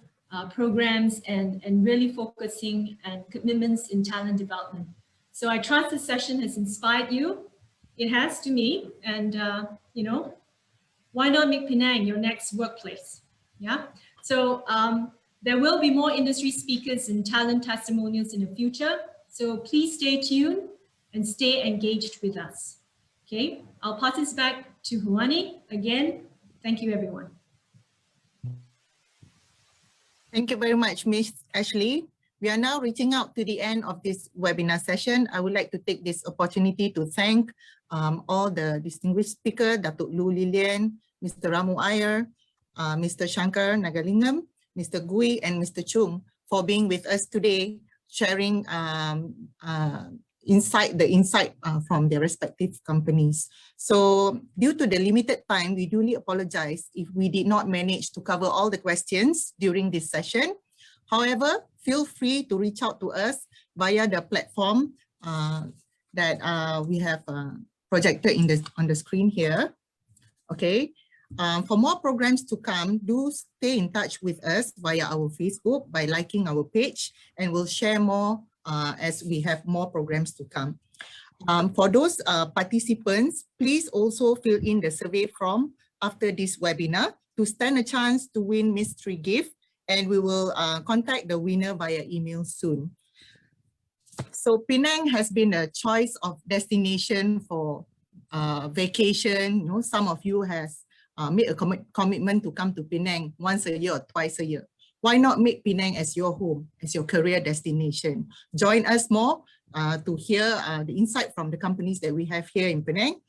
programs and really focusing and commitments in talent development. So I trust this session has inspired you. It has to me. And, you know, why not make Penang your next workplace? Yeah. So there will be more industry speakers and talent testimonials in the future. So please stay tuned and stay engaged with us. Okay, I'll pass this back to Huani again. Thank you, everyone. Thank you very much, Ms. Ashley. We are now reaching out to the end of this webinar session. I would like to take this opportunity to thank all the distinguished speakers, Datuk Lu Lilian, Mr. Ramu Iyer, Mr. Shankar Nangalingam, Mr. Gui, and Mr. Chung for being with us today, sharing the insight from their respective companies. So due to the limited time, we duly apologize if we did not manage to cover all the questions during this session. However, feel free to reach out to us via the platform that we have projected on the screen here. Okay. For more programs to come, do stay in touch with us via our Facebook by liking our page, and we'll share more as we have more programs to come. For those participants, please also fill in the survey form after this webinar to stand a chance to win mystery gift, and we will contact the winner via email soon. So Penang has been a choice of destination for vacation. You know, some of you has made a commitment to come to Penang once a year or twice a year. Why not make Penang as your home, as your career destination? Join us more to hear the insight from the companies that we have here in Penang.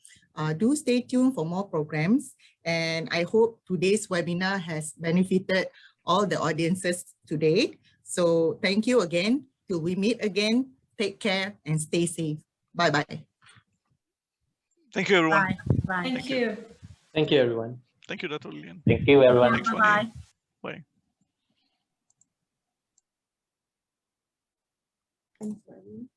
Do stay tuned for more programs. And I hope today's webinar has benefited all the audiences today. So thank you again. Till we meet again, take care and stay safe. Bye-bye. Thank you, everyone. Bye. Bye. Thank you. Thank you, everyone. Thank you, Dr. Lilian. Thank you, everyone. Thanks, Bye. Bye. Thanks, Ravi.